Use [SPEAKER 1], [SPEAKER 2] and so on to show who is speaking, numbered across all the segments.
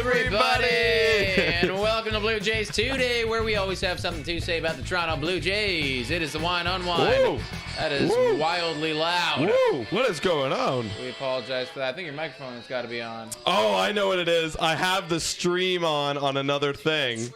[SPEAKER 1] everybody, and welcome to Blue Jays Today, where we always have something to say about the Toronto Blue Jays. It is the Wine Unwind.
[SPEAKER 2] Whoa.
[SPEAKER 1] That is
[SPEAKER 2] Whoa.
[SPEAKER 1] wildly loud.
[SPEAKER 2] Whoa, what is going on?
[SPEAKER 1] We apologize for that. I think your microphone has got to be on.
[SPEAKER 2] Oh, I know what it is. I have the stream on another thing.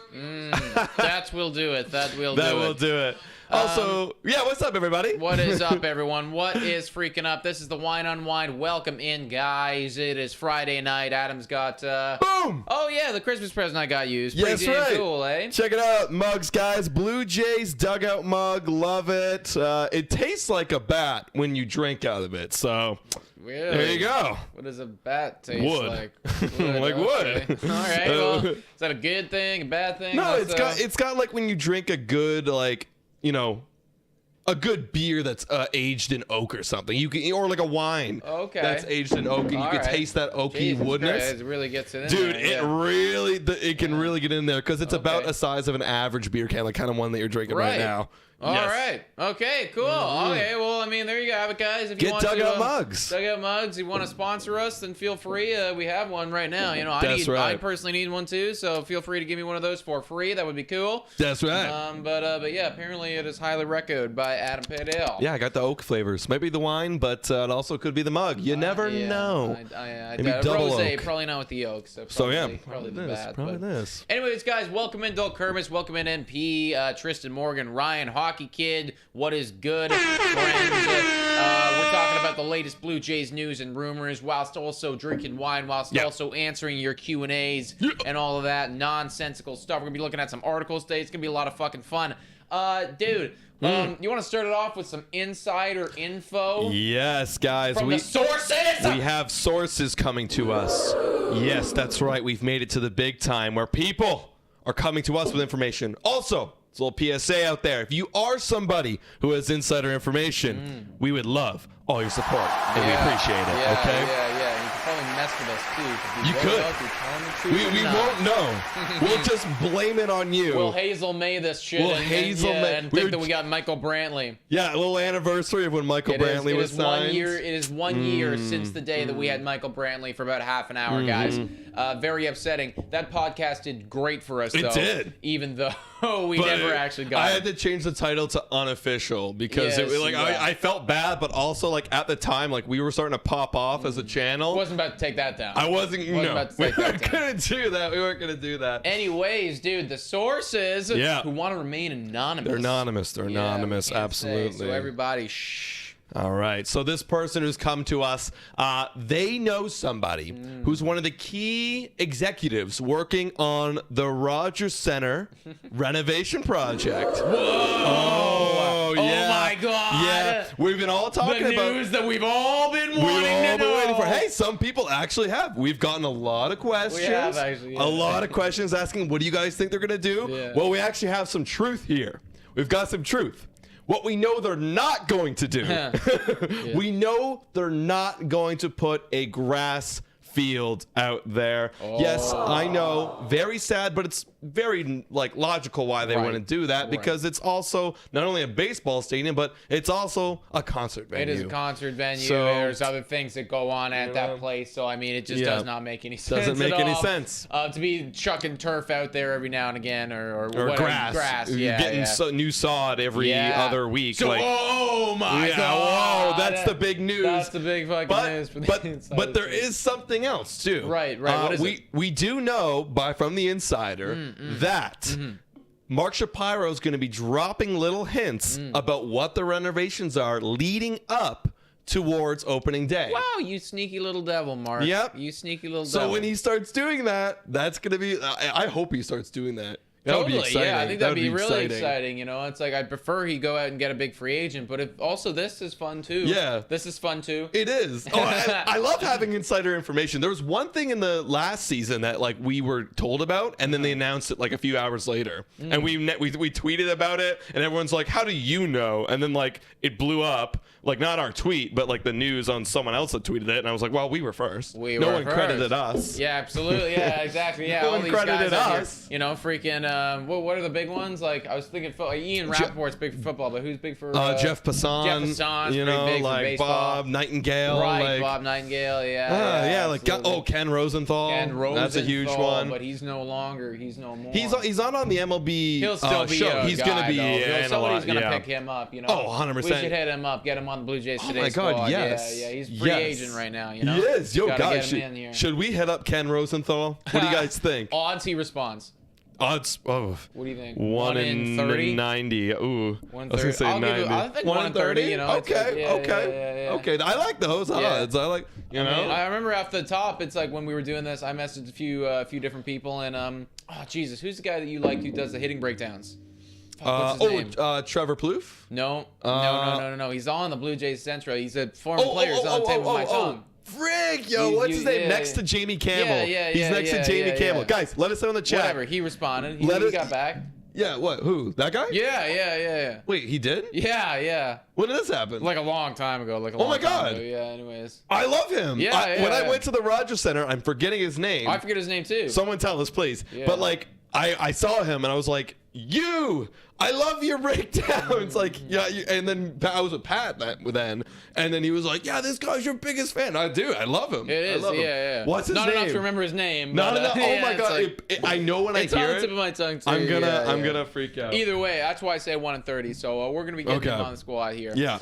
[SPEAKER 1] That will do it.
[SPEAKER 2] That will do it. Also, yeah, what's up, everybody?
[SPEAKER 1] What is up, everyone? What is freaking up? This is the Wine Unwind. Welcome in, guys. It is Friday night. Adam's got,
[SPEAKER 2] Boom!
[SPEAKER 1] Oh, yeah, the Christmas present I got used.
[SPEAKER 2] Yes,
[SPEAKER 1] Pretty damn
[SPEAKER 2] right.
[SPEAKER 1] cool, eh?
[SPEAKER 2] Check it out, mugs, guys. Blue Jays dugout mug. Love it. It tastes like a bat when you drink out of it, so...
[SPEAKER 1] Really?
[SPEAKER 2] There you go.
[SPEAKER 1] What does a bat taste
[SPEAKER 2] Wood.
[SPEAKER 1] like?
[SPEAKER 2] Like
[SPEAKER 1] okay.
[SPEAKER 2] wood.
[SPEAKER 1] All right. Well, is that a good thing, a bad thing?
[SPEAKER 2] No,
[SPEAKER 1] What's,
[SPEAKER 2] it's got like when you drink a good, like, you know, a good beer that's aged in oak or something. You can, or like a wine that's aged in oak, and you can taste that oaky woodness.
[SPEAKER 1] It really gets it in
[SPEAKER 2] Dude,
[SPEAKER 1] there.
[SPEAKER 2] it can really get in there because it's about the size of an average beer can, like kind of one that you're drinking right now.
[SPEAKER 1] All right. Okay, cool. Okay, well, I mean, there you have it, guys. If you want
[SPEAKER 2] dugout mugs.
[SPEAKER 1] Dugout mugs. If you want to sponsor us, then feel free. We have one right now. You know, I personally need one too, so feel free to give me one of those for free. That would be cool.
[SPEAKER 2] That's right.
[SPEAKER 1] But yeah, apparently it is highly recommended by Adam Padale.
[SPEAKER 2] Yeah, I got the oak flavors. Might be the wine, but it also could be the mug. You never know.
[SPEAKER 1] I
[SPEAKER 2] Maybe double
[SPEAKER 1] rosé,
[SPEAKER 2] oak.
[SPEAKER 1] probably not with the oak. So probably the bad.
[SPEAKER 2] Probably this.
[SPEAKER 1] Anyways, guys, welcome in Bill Kermis, welcome in NP, Tristan Morgan, Ryan, Hockey Kid. What is good, friends? We're talking about the latest Blue Jays news and rumors, whilst also drinking wine, whilst also answering your Q&As and all of that nonsensical stuff. We're gonna be looking at some articles today. It's gonna be a lot of fucking fun. Dude, you want to start it off with some insider info?
[SPEAKER 2] Yes, guys.
[SPEAKER 1] From the sources?
[SPEAKER 2] We have sources coming to us. Yes, that's right. We've made it to the big time where people are coming to us with information. Also, it's a little PSA out there. If you are somebody who has insider information, we would love all your support, and we appreciate it, okay?
[SPEAKER 1] Yeah. You can probably mess with us, too.
[SPEAKER 2] You could. We won't know. We'll just blame it on you.
[SPEAKER 1] We'll Hazel May this shit and think that we got Michael Brantley.
[SPEAKER 2] Yeah, a little anniversary of when Michael Brantley was signed.
[SPEAKER 1] It is 1 year since the day that we had Michael Brantley for about half an hour, guys. Very upsetting. That podcast did great for us, though.
[SPEAKER 2] It did.
[SPEAKER 1] Even though we never actually got
[SPEAKER 2] I
[SPEAKER 1] it.
[SPEAKER 2] had to change the title to unofficial because I felt bad, but also like at the time, like we were starting to pop off as a channel.
[SPEAKER 1] I wasn't about to take that down.
[SPEAKER 2] I wasn't
[SPEAKER 1] about to
[SPEAKER 2] we
[SPEAKER 1] take that
[SPEAKER 2] weren't gonna do that. We weren't gonna do that.
[SPEAKER 1] Anyways, dude, the sources who want to remain anonymous.
[SPEAKER 2] They're anonymous. They're anonymous. Absolutely.
[SPEAKER 1] So everybody, shh.
[SPEAKER 2] All right. So this person who's come to us, they know somebody who's one of the key executives working on the Rogers Center renovation project.
[SPEAKER 1] Whoa!
[SPEAKER 2] Yeah.
[SPEAKER 1] Oh my God!
[SPEAKER 2] Yeah, we've been all talking about
[SPEAKER 1] the news that we've all been wanting to know.
[SPEAKER 2] Waiting for. Hey, some people actually have. We've gotten a lot of questions.
[SPEAKER 1] We have actually. Yeah.
[SPEAKER 2] A lot of questions asking, what do you guys think they're gonna do?
[SPEAKER 1] Yeah.
[SPEAKER 2] Well, we actually have some truth here. We've got some truth. What we know they're not going to do. We know they're not going to put a grass field out there. Yes, I know, very sad, but it's very like logical why they want to do that because it's also not only a baseball stadium, but it's also a concert venue.
[SPEAKER 1] It is a concert venue.
[SPEAKER 2] So,
[SPEAKER 1] there's other things that go on at that place, so I mean, it just does not make any sense.
[SPEAKER 2] Doesn't make any sense
[SPEAKER 1] to be chucking turf out there every now and again, or
[SPEAKER 2] grass.
[SPEAKER 1] Yeah,
[SPEAKER 2] getting new sod every other week.
[SPEAKER 1] So,
[SPEAKER 2] like,
[SPEAKER 1] oh my God!
[SPEAKER 2] Whoa, that's the big news.
[SPEAKER 1] That's the big fucking news.
[SPEAKER 2] But there is something else too.
[SPEAKER 1] Right. What is it?
[SPEAKER 2] We do know from the insider that Mark Shapiro is going to be dropping little hints about what the renovations are leading up towards opening day.
[SPEAKER 1] Wow, you sneaky little devil, Mark.
[SPEAKER 2] Yep.
[SPEAKER 1] You sneaky little
[SPEAKER 2] so
[SPEAKER 1] devil.
[SPEAKER 2] when he starts doing that, that's going to be... I hope he starts doing that. That would be exciting.
[SPEAKER 1] Yeah, I think that'd be really exciting. You know, it's like I'd prefer he go out and get a big free agent, but also this is fun too.
[SPEAKER 2] Yeah,
[SPEAKER 1] this is fun too.
[SPEAKER 2] It is. Oh, I love having insider information. There was one thing in the last season that like we were told about, and then they announced it like a few hours later, and we tweeted about it, and everyone's like, "How do you know?" And then like it blew up. Like not our tweet, but like the news on someone else that tweeted it, and I was like, "Well, we were first. No one credited us."
[SPEAKER 1] Yeah, absolutely. Yeah, exactly. Yeah,
[SPEAKER 2] No
[SPEAKER 1] all
[SPEAKER 2] one
[SPEAKER 1] these
[SPEAKER 2] credited
[SPEAKER 1] guys out
[SPEAKER 2] us.
[SPEAKER 1] here, you know, freaking what are the big ones? Like, I was thinking, like, Ian Rappaport's big for football, but who's big for...
[SPEAKER 2] Jeff Passan.
[SPEAKER 1] Jeff Passan's
[SPEAKER 2] you
[SPEAKER 1] pretty
[SPEAKER 2] know,
[SPEAKER 1] big
[SPEAKER 2] like
[SPEAKER 1] for baseball.
[SPEAKER 2] Bob Nightingale.
[SPEAKER 1] Right,
[SPEAKER 2] like,
[SPEAKER 1] Bob Nightingale, yeah.
[SPEAKER 2] like
[SPEAKER 1] absolutely.
[SPEAKER 2] Ken Rosenthal. That's a huge one.
[SPEAKER 1] But he's no longer. He's no more.
[SPEAKER 2] He's not on the MLB
[SPEAKER 1] He'll still be
[SPEAKER 2] show.
[SPEAKER 1] a
[SPEAKER 2] He's
[SPEAKER 1] guy,
[SPEAKER 2] gonna be
[SPEAKER 1] though. Somebody's gonna pick him up. You know.
[SPEAKER 2] Oh, 100%.
[SPEAKER 1] We should hit him up. Get him on the Blue Jays Today
[SPEAKER 2] my God,
[SPEAKER 1] squad.
[SPEAKER 2] yes.
[SPEAKER 1] Yeah. He's free agent right now. You know.
[SPEAKER 2] He is. Yo,
[SPEAKER 1] Gotta
[SPEAKER 2] guys,
[SPEAKER 1] get him in here.
[SPEAKER 2] should we hit up Ken Rosenthal? What do you guys think?
[SPEAKER 1] Odds he responds.
[SPEAKER 2] Odds. Oh.
[SPEAKER 1] What do you think?
[SPEAKER 2] 1 in 30? 90. Ooh.
[SPEAKER 1] 1
[SPEAKER 2] I was gonna say 90.
[SPEAKER 1] I think 1 in 30. You know.
[SPEAKER 2] Okay. Okay. I like those odds. I like. You know.
[SPEAKER 1] I remember off the top, it's like when we were doing this, I messaged a few different people, and oh Jesus, who's the guy that you like who does the hitting breakdowns? Fuck, what's his name?
[SPEAKER 2] Trevor Plouffe?
[SPEAKER 1] No. He's on the Blue Jays Central. He's a former player. He's on the tip of my tongue.
[SPEAKER 2] Frig, yo, what's his name? Next to Jamie Campbell. He's next to Jamie Campbell. Guys, let us know in the chat.
[SPEAKER 1] Whatever, he responded. He got back.
[SPEAKER 2] Yeah, what? Who? That guy?
[SPEAKER 1] Yeah.
[SPEAKER 2] Wait, he did?
[SPEAKER 1] Yeah.
[SPEAKER 2] When did this happen?
[SPEAKER 1] Like a long time ago.
[SPEAKER 2] Oh my God.
[SPEAKER 1] Yeah, anyways.
[SPEAKER 2] I love him. When I went to the Rogers Center, I'm forgetting his name.
[SPEAKER 1] I forget his name too.
[SPEAKER 2] Someone tell us, please. Yeah. But like, I saw him and I was like, I love your breakdowns. Like, yeah, and then I was with Pat then, and then he was like, yeah, this guy's your biggest fan. I do. I love him.
[SPEAKER 1] It is. Yeah.
[SPEAKER 2] What's his name?
[SPEAKER 1] Not enough to remember his name.
[SPEAKER 2] No. Oh my God.
[SPEAKER 1] Like,
[SPEAKER 2] I know when I hear
[SPEAKER 1] it's on the
[SPEAKER 2] it.
[SPEAKER 1] tip of my tongue too.
[SPEAKER 2] I'm gonna freak out.
[SPEAKER 1] Either way, that's why I say 1 in 30. So we're gonna be getting him on the squad here.
[SPEAKER 2] Yeah.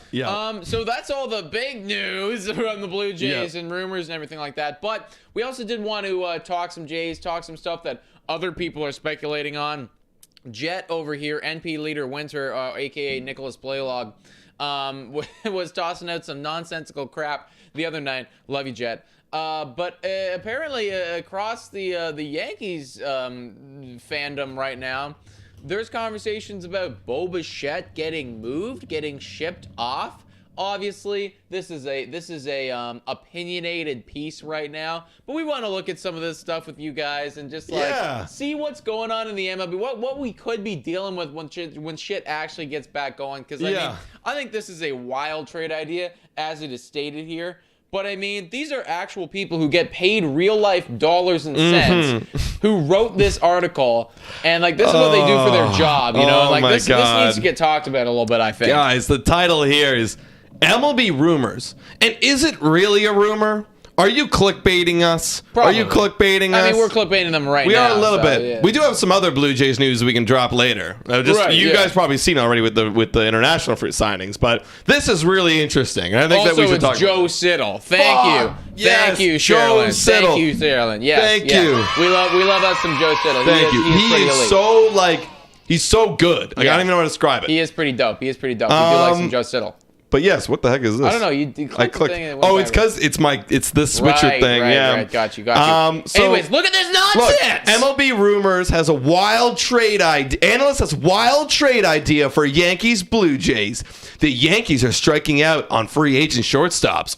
[SPEAKER 1] So that's all the big news from the Blue Jays and rumors and everything like that. But we also did want to talk some Jays, talk some stuff that other people are speculating on. Jet over here, NP leader Winter, aka Nicholas Blaylog, was tossing out some nonsensical crap the other night. Love you, Jet. But apparently across the Yankees fandom right now, there's conversations about Bichette getting moved, getting shipped off. Obviously, this is a opinionated piece right now, but we want to look at some of this stuff with you guys and just see what's going on in the MLB, what we could be dealing with when shit actually gets back going. Because I think this is a wild trade idea, as it is stated here. But I mean, these are actual people who get paid real life dollars and cents who wrote this article, and like this is what they do for their job, you know? Like this needs to get talked about a little bit, I think.
[SPEAKER 2] Guys, the title here is MLB rumors. And is it really a rumor? Are you clickbaiting us?
[SPEAKER 1] Probably.
[SPEAKER 2] Are you clickbaiting us?
[SPEAKER 1] I mean, we're clickbaiting them right now.
[SPEAKER 2] We are a little bit. Yeah. We do have some other Blue Jays news we can drop later. You guys probably seen already with the international free signings, but this is really interesting. And I think that we should talk
[SPEAKER 1] Joe Siddle. Thank you.
[SPEAKER 2] Yes,
[SPEAKER 1] Thank you,
[SPEAKER 2] Joe
[SPEAKER 1] Sherilyn.
[SPEAKER 2] Siddle.
[SPEAKER 1] Thank you, Sherilyn. Yes,
[SPEAKER 2] Thank you.
[SPEAKER 1] We love us some Joe Siddle.
[SPEAKER 2] Thank you. He is so he's so good. Like I don't even know how to describe it.
[SPEAKER 1] He is pretty dope. We do like some Joe Siddle.
[SPEAKER 2] But yes, what the heck is this?
[SPEAKER 1] I don't know. You clicked the thing.
[SPEAKER 2] It's because it's the switcher thing.
[SPEAKER 1] Right. Got you. Anyways, look at this nonsense.
[SPEAKER 2] Look, MLB Rumors has a wild trade idea. Analyst has wild trade idea for Yankees Blue Jays. The Yankees are striking out on free agent shortstops.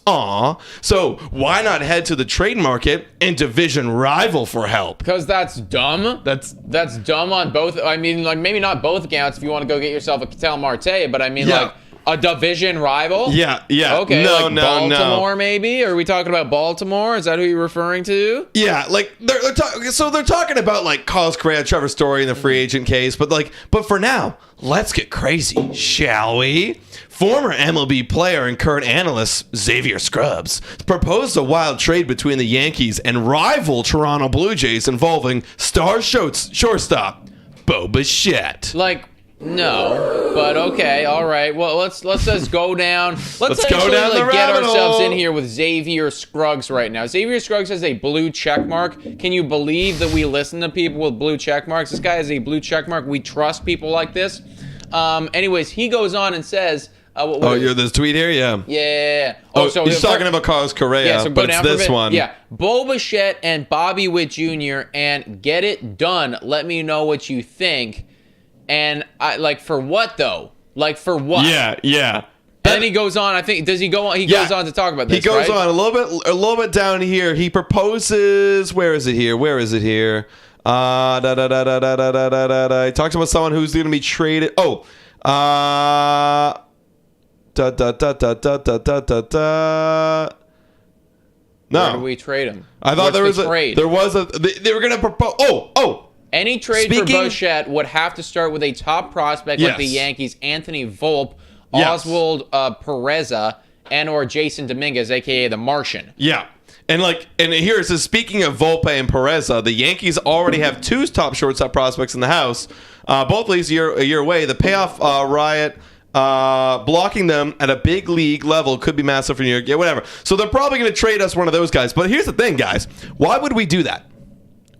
[SPEAKER 2] So why not head to the trade market and division rival for help?
[SPEAKER 1] Because that's dumb. That's dumb on both. I mean, like maybe not both accounts if you want to go get yourself a Ketel Marte, but I mean like. A division rival?
[SPEAKER 2] Yeah.
[SPEAKER 1] Okay, Baltimore maybe? Are we talking about Baltimore? Is that who you're referring to?
[SPEAKER 2] Yeah, like they're talking about like Carlos Correa, Trevor Story in the free agent case, but for now, let's get crazy, shall we? Former MLB player and current analyst Xavier Scruggs proposed a wild trade between the Yankees and rival Toronto Blue Jays involving star shortstop Bichette.
[SPEAKER 1] No, but okay, all right. Well, let's just go down. Let's
[SPEAKER 2] go down the
[SPEAKER 1] get
[SPEAKER 2] rabbit
[SPEAKER 1] ourselves
[SPEAKER 2] hole.
[SPEAKER 1] in here with Xavier Scruggs right now. Xavier Scruggs has a blue check mark. Can you believe that we listen to people with blue check marks? This guy has a blue check mark. We trust people like this. Anyways, he goes on and says.
[SPEAKER 2] You're this tweet here, yeah.
[SPEAKER 1] Yeah.
[SPEAKER 2] So he's talking about Carlos Correa, but it's this one.
[SPEAKER 1] Yeah, Bichette and Bobby Witt Jr. and get it done. Let me know what you think. And for what though? For what?
[SPEAKER 2] Yeah.
[SPEAKER 1] And then he goes on. I think does he go on? He goes on to talk about this.
[SPEAKER 2] He goes on a little bit down here. He proposes. Where is it here? He talks about someone who's going to be traded. No.
[SPEAKER 1] Where do we trade him?
[SPEAKER 2] I thought
[SPEAKER 1] What's the trade?
[SPEAKER 2] They were going to propose.
[SPEAKER 1] Any trade for Bichette would have to start with a top prospect like the Yankees, Anthony Volpe, Oswald Pereza, and or Jason Dominguez, a.k.a. the Martian.
[SPEAKER 2] Yeah. And here it says, speaking of Volpe and Pereza, the Yankees already have 2 top shortstop prospects in the house. Both leagues a year away. The payoff riot blocking them at a big league level could be massive for New York. Yeah, whatever. So they're probably going to trade us one of those guys. But here's the thing, guys. Why would we do that?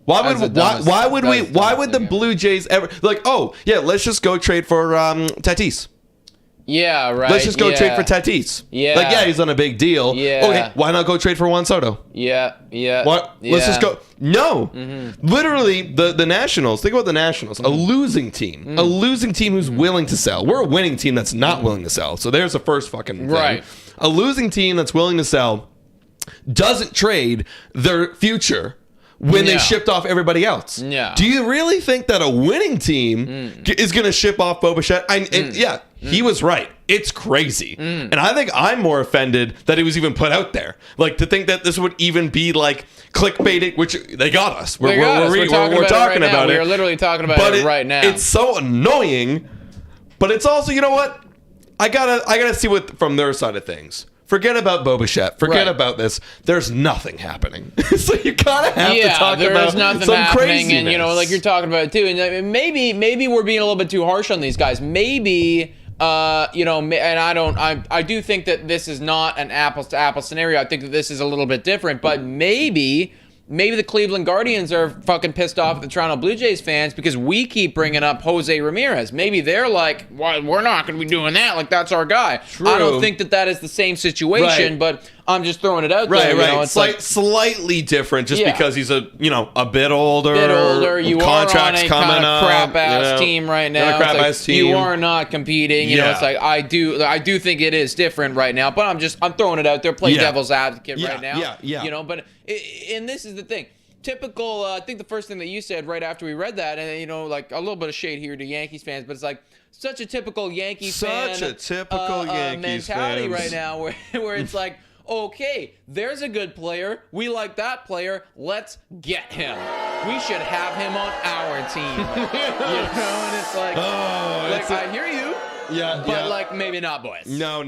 [SPEAKER 2] Why would the Blue Jays ever let's just go trade for Tatis.
[SPEAKER 1] Yeah, right.
[SPEAKER 2] Let's just go trade for Tatis.
[SPEAKER 1] Yeah.
[SPEAKER 2] He's on a big deal.
[SPEAKER 1] Yeah.
[SPEAKER 2] Okay, why not go trade for Juan Soto?
[SPEAKER 1] Yeah.
[SPEAKER 2] What? Let's just go. No. Literally, the Nationals, think about the Nationals, a losing team. A losing team who's willing to sell. We're a winning team that's not willing to sell. So there's the first fucking thing.
[SPEAKER 1] Right.
[SPEAKER 2] A losing team that's willing to sell doesn't trade their future when they shipped off everybody else.
[SPEAKER 1] Yeah.
[SPEAKER 2] Do you really think that a winning team is going to ship off Bo Bichette? He was right. It's crazy. And I think I'm more offended that it was even put out there. Like, to think that this would even be like clickbaiting, which they got us. We're talking about it.
[SPEAKER 1] We're literally talking about it right now.
[SPEAKER 2] It's so annoying, but it's also, you know what? I gotta see what from their side of things. Forget about Bo Bichette. Forget about this. There's nothing happening. So you kind of have to talk about some craziness.
[SPEAKER 1] And, like you're talking about it too. And maybe we're being a little bit too harsh on these guys. Maybe, and I do think that this is not an apples to apples scenario. I think that this is a little bit different, but maybe the Cleveland Guardians are fucking pissed off at the Toronto Blue Jays fans because we keep bringing up Jose Ramirez. Maybe they're like, well, we're not going to be doing that. Like, that's our guy.
[SPEAKER 2] True.
[SPEAKER 1] I don't think that is the same situation, but I'm just throwing it out there.
[SPEAKER 2] Right.
[SPEAKER 1] It's like
[SPEAKER 2] slightly different just because he's a bit older.
[SPEAKER 1] You
[SPEAKER 2] contracts
[SPEAKER 1] are on a
[SPEAKER 2] coming
[SPEAKER 1] kind of
[SPEAKER 2] up,
[SPEAKER 1] crap-ass team right now.
[SPEAKER 2] Team.
[SPEAKER 1] You are not competing. It's like, I do think it is different right now, but I'm throwing it out there. Play devil's advocate right now.
[SPEAKER 2] Yeah.
[SPEAKER 1] But and this is the thing. Typical, I think the first thing that you said right after we read that, and like a little bit of shade here to Yankees fans, but it's like such a typical Yankees mentality right now, where it's like, okay, there's a good player, we like that player, let's get him. We should have him on our team. And it's like, I hear you. But maybe not, boys.
[SPEAKER 2] No.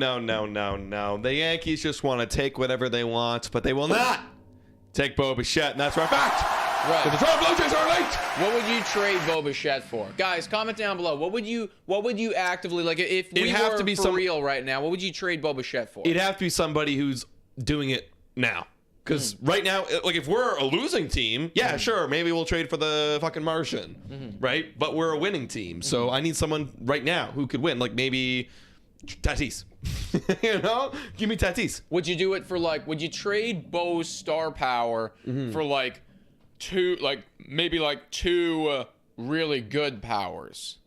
[SPEAKER 2] The Yankees just want to take whatever they want, but they will not take Bo Bichette, and that's our fact.
[SPEAKER 1] Right.
[SPEAKER 2] The Toronto Blue Jays are late.
[SPEAKER 1] What would you trade Bo Bichette for? Guys, comment down below. What would you actively, like, if we were for real right now, what would you trade Bo Bichette for?
[SPEAKER 2] It'd have to be somebody who's doing it now. Because right now, like, if we're a losing team, sure, maybe we'll trade for the fucking Martian, right? But we're a winning team, so I need someone right now who could win. Like, maybe Tatis. Give me Tatis.
[SPEAKER 1] Would you do it for, like, would you trade Bo's star power for two really good powers?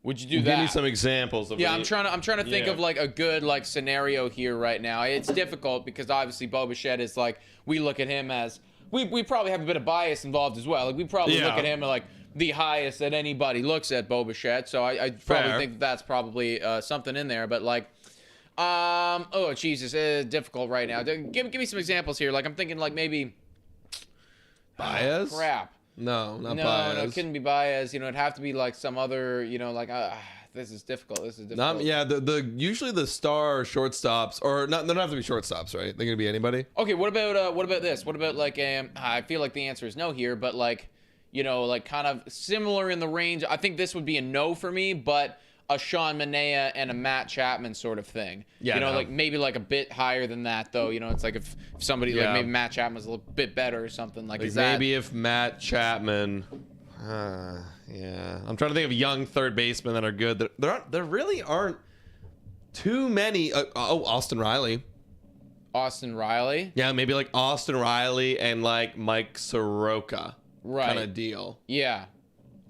[SPEAKER 1] Would you do that?
[SPEAKER 2] Give me some examples of
[SPEAKER 1] I'm trying to think of like a good scenario here right now. It's difficult because obviously Bo Bichette is like, we look at him as we probably have a bit of bias involved as well. Like, we probably look at him like the highest that anybody looks at Bo Bichette. So I probably think that's probably something in there. But like, oh Jesus, it's difficult right now. Give me some examples here. Like, I'm thinking like maybe
[SPEAKER 2] Baez.
[SPEAKER 1] Crap.
[SPEAKER 2] No, not Baez.
[SPEAKER 1] No, it couldn't be Baez. It'd have to be like some other. This is difficult.
[SPEAKER 2] Usually the star shortstops, or not. They don't have to be shortstops, right? They're gonna be anybody.
[SPEAKER 1] Okay, what about this? What about like I feel like the answer is no here, but like, like kind of similar in the range. I think this would be a no for me, but a Sean Manaea and a Matt Chapman sort of thing. Like maybe like a bit higher than that though. It's like if somebody like maybe Matt Chapman was a little bit better or something like.
[SPEAKER 2] Maybe if Matt Chapman. I'm trying to think of young third basemen that are good. There really aren't too many. Austin Riley.
[SPEAKER 1] Austin Riley.
[SPEAKER 2] Yeah, maybe like Austin Riley and like Mike Soroka.
[SPEAKER 1] Right.
[SPEAKER 2] Kind of deal.
[SPEAKER 1] Yeah.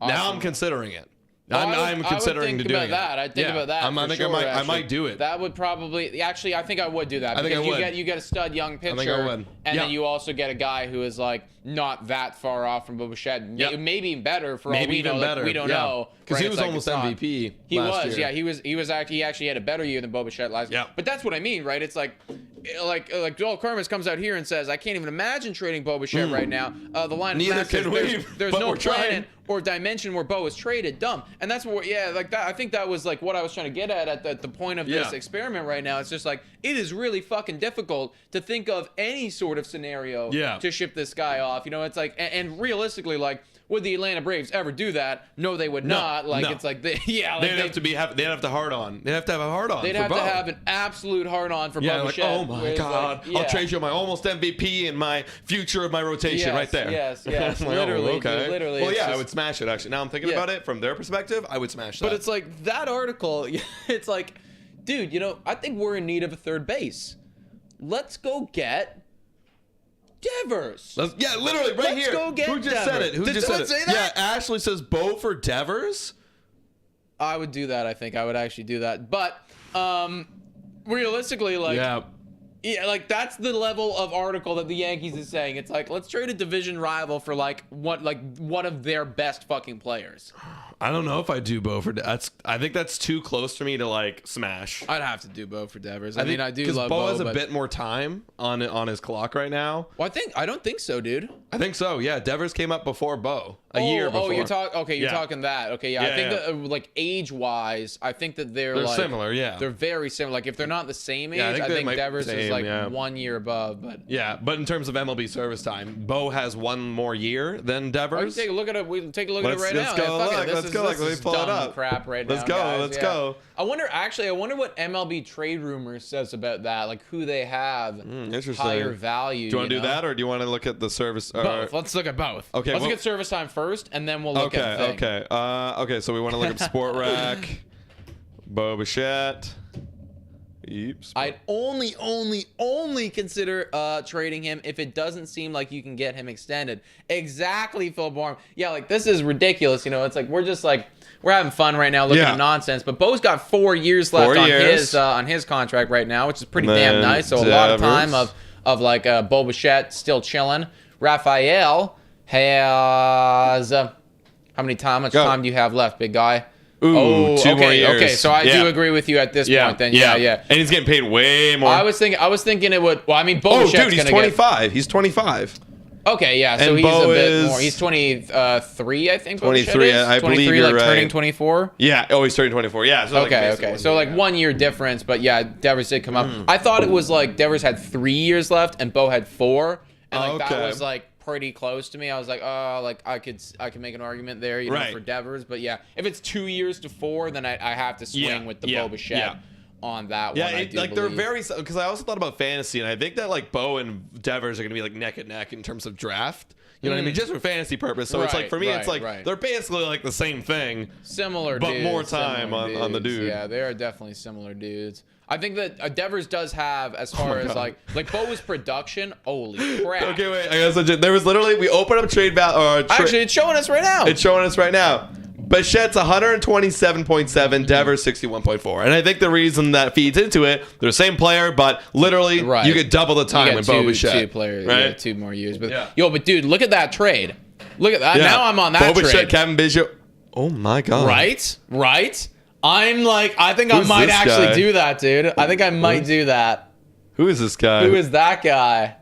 [SPEAKER 2] Now I'm considering it. I'm considering doing
[SPEAKER 1] that. I'd think about that.
[SPEAKER 2] I might do it.
[SPEAKER 1] That would probably I think I would do that. You get a stud young pitcher,
[SPEAKER 2] I think I would.
[SPEAKER 1] And then you also get a guy who is like not that far off from Bo Bichette. Maybe even better for all we know. Like, we don't know
[SPEAKER 2] because he was almost MVP.
[SPEAKER 1] He actually had a better year than Bo Bichette last year. But that's what I mean, right? It's like Joel Kermis comes out here and says, I can't even imagine trading Bo Bichette right now. The line
[SPEAKER 2] neither can we.
[SPEAKER 1] There's no plan. or dimension where Bo was traded. Dumb. And that's what, yeah, like that. I think that was like what I was trying to get at the point of this experiment right now. It's just like, it is really fucking difficult to think of any sort of scenario to ship this guy off. You know, it's like, and realistically, like, would the Atlanta Braves ever do that? No, they would not. Like, it's like, they'd have
[SPEAKER 2] to hard on. They'd have to have a hard on.
[SPEAKER 1] They'd have to have an absolute hard on for Bo Bichette.
[SPEAKER 2] Oh my God. Like, I'll trade you my almost MVP and my future of my rotation right there.
[SPEAKER 1] Yes. Literally.
[SPEAKER 2] Okay.
[SPEAKER 1] Dude, literally.
[SPEAKER 2] Well, I would smash it, actually. Now I'm thinking about it from their perspective, I would smash that.
[SPEAKER 1] But it's like, that article, it's like, dude, you know, I think we're in need of a third base. Let's go get Devers.
[SPEAKER 2] Literally right
[SPEAKER 1] Let's
[SPEAKER 2] here.
[SPEAKER 1] Go get
[SPEAKER 2] Who just
[SPEAKER 1] Devers.
[SPEAKER 2] said it? Who
[SPEAKER 1] Did
[SPEAKER 2] just
[SPEAKER 1] someone
[SPEAKER 2] said it?
[SPEAKER 1] say that?
[SPEAKER 2] Yeah, Ashley says Bo for Devers.
[SPEAKER 1] I would do that. I think I would actually do that. But realistically, like, like that's the level of article that the Yankees is saying. It's like, let's trade a division rival for like one of their best fucking players.
[SPEAKER 2] I don't know if I do Bo for I think that's too close for me to like smash.
[SPEAKER 1] I'd have to do Bo for Devers. I mean, I do love
[SPEAKER 2] Bo.
[SPEAKER 1] Bo
[SPEAKER 2] has a bit more time on his clock right now.
[SPEAKER 1] Well, I don't think so, dude.
[SPEAKER 2] I think so. Yeah, Devers came up before Bo a year before.
[SPEAKER 1] Oh, you're talking. Okay, you're talking that. Okay, yeah. I think that like age-wise, I think that they're like
[SPEAKER 2] similar. Yeah,
[SPEAKER 1] they're very similar. Like if they're not the same age, I think Devers is like 1 year above. But
[SPEAKER 2] but in terms of MLB service time, Bo has one more year than Devers.
[SPEAKER 1] Take a look at it. We take a look at it right now.
[SPEAKER 2] Let's go. Let me pull it up.
[SPEAKER 1] Crap right
[SPEAKER 2] let's
[SPEAKER 1] now.
[SPEAKER 2] Go.
[SPEAKER 1] Guys.
[SPEAKER 2] Let's go.
[SPEAKER 1] I wonder what MLB trade rumors says about that. Like who they have higher value.
[SPEAKER 2] Do you want to do that, or do you want to look at the service?
[SPEAKER 1] Both. Let's look at both.
[SPEAKER 2] Okay.
[SPEAKER 1] Let's look at service time first, and then we'll look at the thing.
[SPEAKER 2] Okay. So we want to look at Sport Rack, Bo Bichette.
[SPEAKER 1] I'd only consider trading him if it doesn't seem like you can get him extended. Exactly, Phil Borm. Yeah, like this is ridiculous. You know, it's like we're having fun right now looking at nonsense. But Bo's got 4 years left on his contract right now, which is pretty damn nice. So a lot of time of like Bo Bichette still chilling. Raphael has how much time do you have left, big guy?
[SPEAKER 2] Ooh, 2 more years.
[SPEAKER 1] Okay, so I do agree with you at this point. Then, yeah.
[SPEAKER 2] And he's getting paid way more.
[SPEAKER 1] I was thinking it would. Well, I mean, Bo Bichette's
[SPEAKER 2] he's 25. He's 25.
[SPEAKER 1] Okay, yeah. So
[SPEAKER 2] and
[SPEAKER 1] he's
[SPEAKER 2] Bo
[SPEAKER 1] a bit more. He's 23, I think.
[SPEAKER 2] 23, I believe you're right.
[SPEAKER 1] Turning 24.
[SPEAKER 2] Yeah. Oh, he's turning 24. Yeah. So
[SPEAKER 1] okay. So like 1 year difference, but yeah, Devers did come up. I thought it was like Devers had 3 years left and Bo had 4, and like that was like pretty close to me. I was like, oh, like I could make an argument there, you know, for Devers. But yeah, if it's 2 years to 4, then I have to swing with the Bo Bichette on that one.
[SPEAKER 2] Yeah, like they're very, because I also thought about fantasy, and I think that like Bo and Devers are gonna be like neck and neck in terms of draft. You know what I mean? Just for fantasy purpose. So it's like for me, it's like they're basically like the same thing,
[SPEAKER 1] similar,
[SPEAKER 2] but
[SPEAKER 1] dudes,
[SPEAKER 2] more time on the dude.
[SPEAKER 1] Yeah, they are definitely similar dudes. I think that Devers does have, as far as like Bo's production. Holy crap!
[SPEAKER 2] Okay, wait. I guess there was literally, we opened up trade value.
[SPEAKER 1] Actually, it's showing us right now.
[SPEAKER 2] It's showing us right now. Bichette's 127.7, Devers 61.4, and I think the reason that feeds into it, they're the same player, but literally you get double the time with Bo Bichette.
[SPEAKER 1] 2 players, right? 2 more years, but but dude, look at that trade. Look at that. Now I'm on that
[SPEAKER 2] Bo
[SPEAKER 1] trade.
[SPEAKER 2] Bichette, Kevin Biggio. Oh my God.
[SPEAKER 1] Right. I'm like, I think I might actually do that, dude. I think I might do that.
[SPEAKER 2] Who is this guy?
[SPEAKER 1] Who is that guy?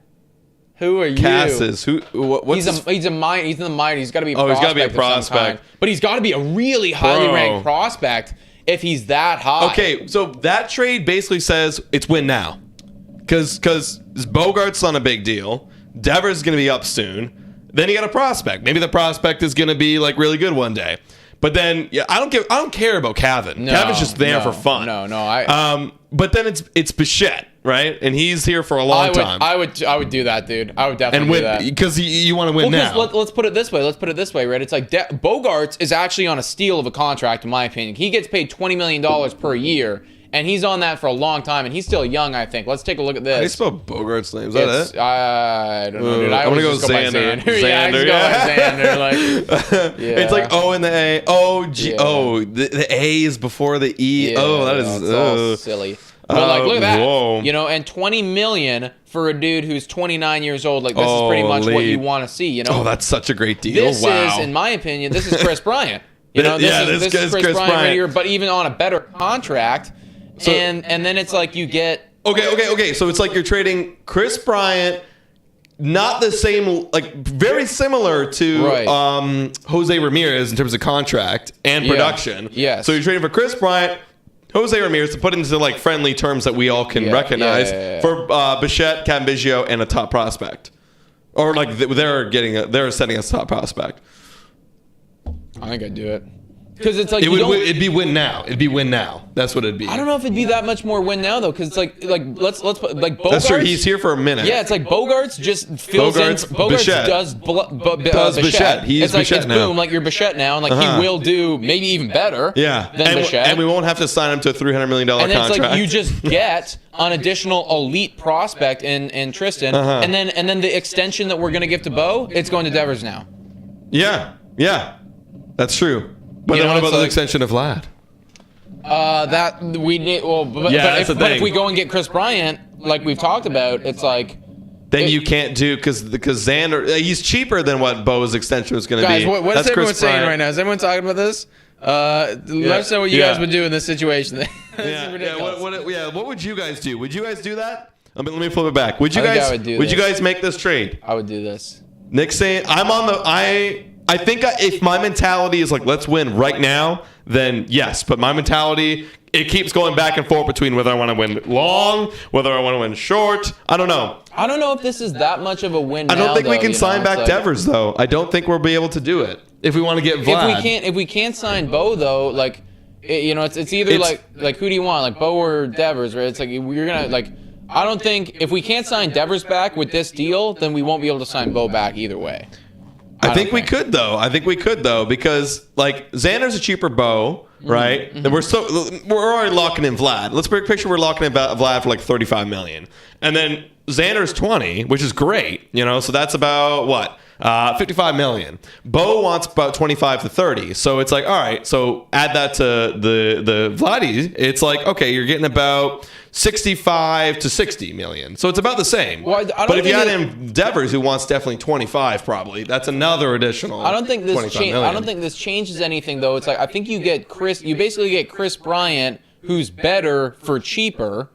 [SPEAKER 1] Who are you?
[SPEAKER 2] Cassis. What's
[SPEAKER 1] he's in the minor. He's got to be a prospect.
[SPEAKER 2] Oh, he's got to be a prospect.
[SPEAKER 1] But he's got to be a really highly ranked prospect if he's that high.
[SPEAKER 2] Okay, so that trade basically says it's win now. Because Bogart's on a big deal. Devers is going to be up soon. Then you got a prospect. Maybe the prospect is going to be like really good one day. But then, I don't care about Cavan. Cavan's just there for fun. But then it's Bichette, right? And he's here for a long time.
[SPEAKER 1] I would do that, dude. I would definitely do that.
[SPEAKER 2] Because you want to win now.
[SPEAKER 1] Let's put it this way, right? It's like Bogarts is actually on a steal of a contract, in my opinion. He gets paid $20 million per year, and he's on that for a long time, and he's still young, I think. Let's take a look at this.
[SPEAKER 2] How do you spell Bogart's name? Is that it?
[SPEAKER 1] I don't know, dude.
[SPEAKER 2] I'm going to go Xander.
[SPEAKER 1] Xander.
[SPEAKER 2] It's like O and the A. O-G. Oh, the A is before the E.
[SPEAKER 1] Yeah,
[SPEAKER 2] that is
[SPEAKER 1] all silly. But like, look at that. Whoa. You know, and $20 million for a dude who's 29 years old. Like, this is pretty much what you want to see, you know?
[SPEAKER 2] Oh, that's such a great deal.
[SPEAKER 1] This is, in my opinion, this is Chris Bryant. You know, this is Chris Bryant right here, but even on a better contract. So, and then it's like you get...
[SPEAKER 2] Okay. So it's like you're trading Chris Bryant not the same, like very similar to Jose Ramirez in terms of contract and production.
[SPEAKER 1] Yes.
[SPEAKER 2] So you're trading for Chris Bryant, Jose Ramirez to put into like friendly terms that we all can recognize for Bichette, Biggio, and a top prospect, or like they're setting us a top prospect.
[SPEAKER 1] I think I'd do it. Because it's like
[SPEAKER 2] it'd be win now. It'd be win now. That's what it'd be.
[SPEAKER 1] I don't know if it'd be that much more win now though, because it's like let's put like Bogarts.
[SPEAKER 2] That's true. He's here for a minute.
[SPEAKER 1] Yeah, it's like Bogarts just fills in. Bogarts
[SPEAKER 2] Bichette.
[SPEAKER 1] does Bichette.
[SPEAKER 2] He's
[SPEAKER 1] it's like
[SPEAKER 2] Bichette
[SPEAKER 1] it's
[SPEAKER 2] now.
[SPEAKER 1] boom, like you're Bichette now, and like he will do maybe even better.
[SPEAKER 2] Yeah,
[SPEAKER 1] than Bichette.
[SPEAKER 2] And we won't have to sign him to a $300 million contract.
[SPEAKER 1] And it's like you just get an additional elite prospect in Tristan, and then the extension that we're gonna give to Bo, it's going to Devers now.
[SPEAKER 2] Yeah, that's true. But then what about the extension of Vlad?
[SPEAKER 1] That we need. Well, but if we go and get Chris Bryant, like we've talked about, it's like.
[SPEAKER 2] Then you can't do because Xander, he's cheaper than what Bo's extension was going to be.
[SPEAKER 1] Guys, what is everyone saying right now? Is everyone talking about this? Let us know what you guys would do in this situation. This is ridiculous.
[SPEAKER 2] What would you guys do? Would you guys do that? Let me flip it back. Would you guys make this trade?
[SPEAKER 1] I would do this.
[SPEAKER 2] Nick's saying I think if my mentality is like, let's win right now, then yes. But my mentality, it keeps going back and forth between whether I want to win long, whether I want to win short. I don't know.
[SPEAKER 1] I don't know if this is that much of a win.
[SPEAKER 2] I don't think we can sign back Devers, though. I don't think we'll be able to do it if we want to get Vlad.
[SPEAKER 1] If we can't sign Bo, though, like, it's either like who do you want, like Bo or Devers, right? It's like you're gonna like. I don't think if we can't sign Devers back with this deal, then we won't be able to sign Bo back either way. I think we could though because like Xander's a cheaper Bo, right? And we're already locking in Vlad. Let's picture we're locking in Vlad for like $35 million, and then Xander's 20, which is great, so that's about what $55 million. Bo wants about 25 to 30, so it's like all right. So add that to the Vladdy, it's like okay, you're getting about 65 to 60 million. So it's about the same. Well,
[SPEAKER 2] but if you add in Devers, who wants definitely 25 probably, that's another additional
[SPEAKER 1] I don't think this changes anything though. It's like I think you basically get Chris Bryant, who's better for cheaper.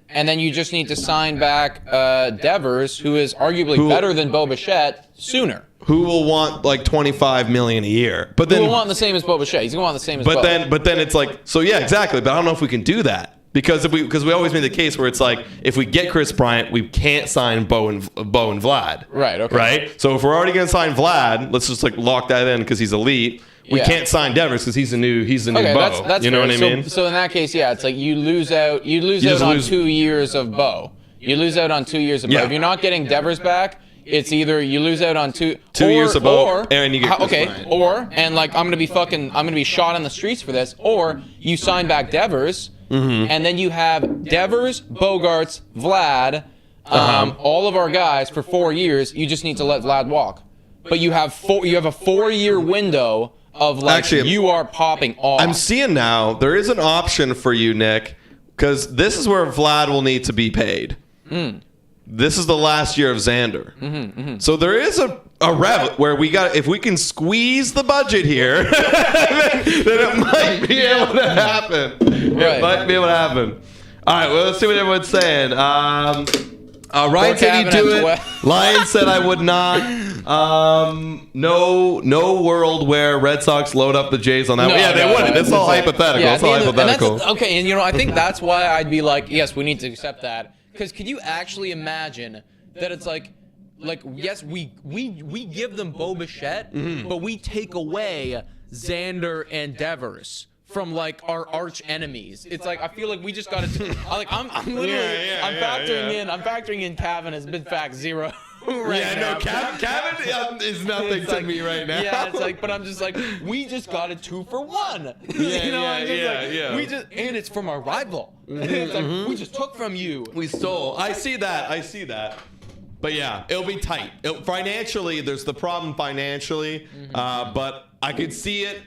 [SPEAKER 1] And then you just need to sign back Devers, who is arguably better than Bo Bichette, sooner.
[SPEAKER 2] Who will want like $25 million a year? But then
[SPEAKER 1] who will want the same as Bo Bichette. He's gonna want the same as Bo.
[SPEAKER 2] But then it's like so yeah, exactly. But I don't know if we can do that because we always made the case where it's like if we get Chris Bryant, we can't sign Bo and Vlad.
[SPEAKER 1] Right. Okay.
[SPEAKER 2] Right. So if we're already gonna sign Vlad, let's just like lock that in because he's elite. We can't sign Devers because he's the new Bo.
[SPEAKER 1] That's
[SPEAKER 2] you know what I mean?
[SPEAKER 1] So in that case, yeah, it's like you lose out on 2 years of Bo. You lose out on 2 years of Bo. If you're not getting Devers back, it's either you lose out on two
[SPEAKER 2] years of Bo, and you get Chris Bryant.
[SPEAKER 1] And like I'm gonna be shot on the streets for this, or you sign back Devers, and then you have Devers, Bogarts, Vlad, all of our guys for 4 years. You just need to let Vlad walk, but you have a 4-year window of like actually, you are popping off.
[SPEAKER 2] I'm seeing now there is an option for you, Nick, because this is where Vlad will need to be paid. This is the last year of Xander. So there is a rev where if we can squeeze the budget here, then it might be able to happen. It might be able to happen. All right, well, let's see what everyone's saying. Ryan said he'd do it. Lion said I would not. No world where Red Sox load up the Jays on that. They wouldn't. It's all hypothetical. It's all hypothetical.
[SPEAKER 1] Okay, and I think that's why I'd be like, yes, we need to accept that. Because could you actually imagine that it's like yes, we give them Bo Bichette, but we take away Xander and Devers from like our arch enemies. It's like I feel like we just got to. I'm factoring in Cavan as big fact 0.
[SPEAKER 2] Cavan is nothing to me right now.
[SPEAKER 1] Yeah, it's like, but I'm just like, we just got a 2 for 1. We just, and it's from our rival. It's like we just took from you.
[SPEAKER 2] We stole. I see that. But yeah, it'll be tight. Financially, there's the problem financially, but I could see it.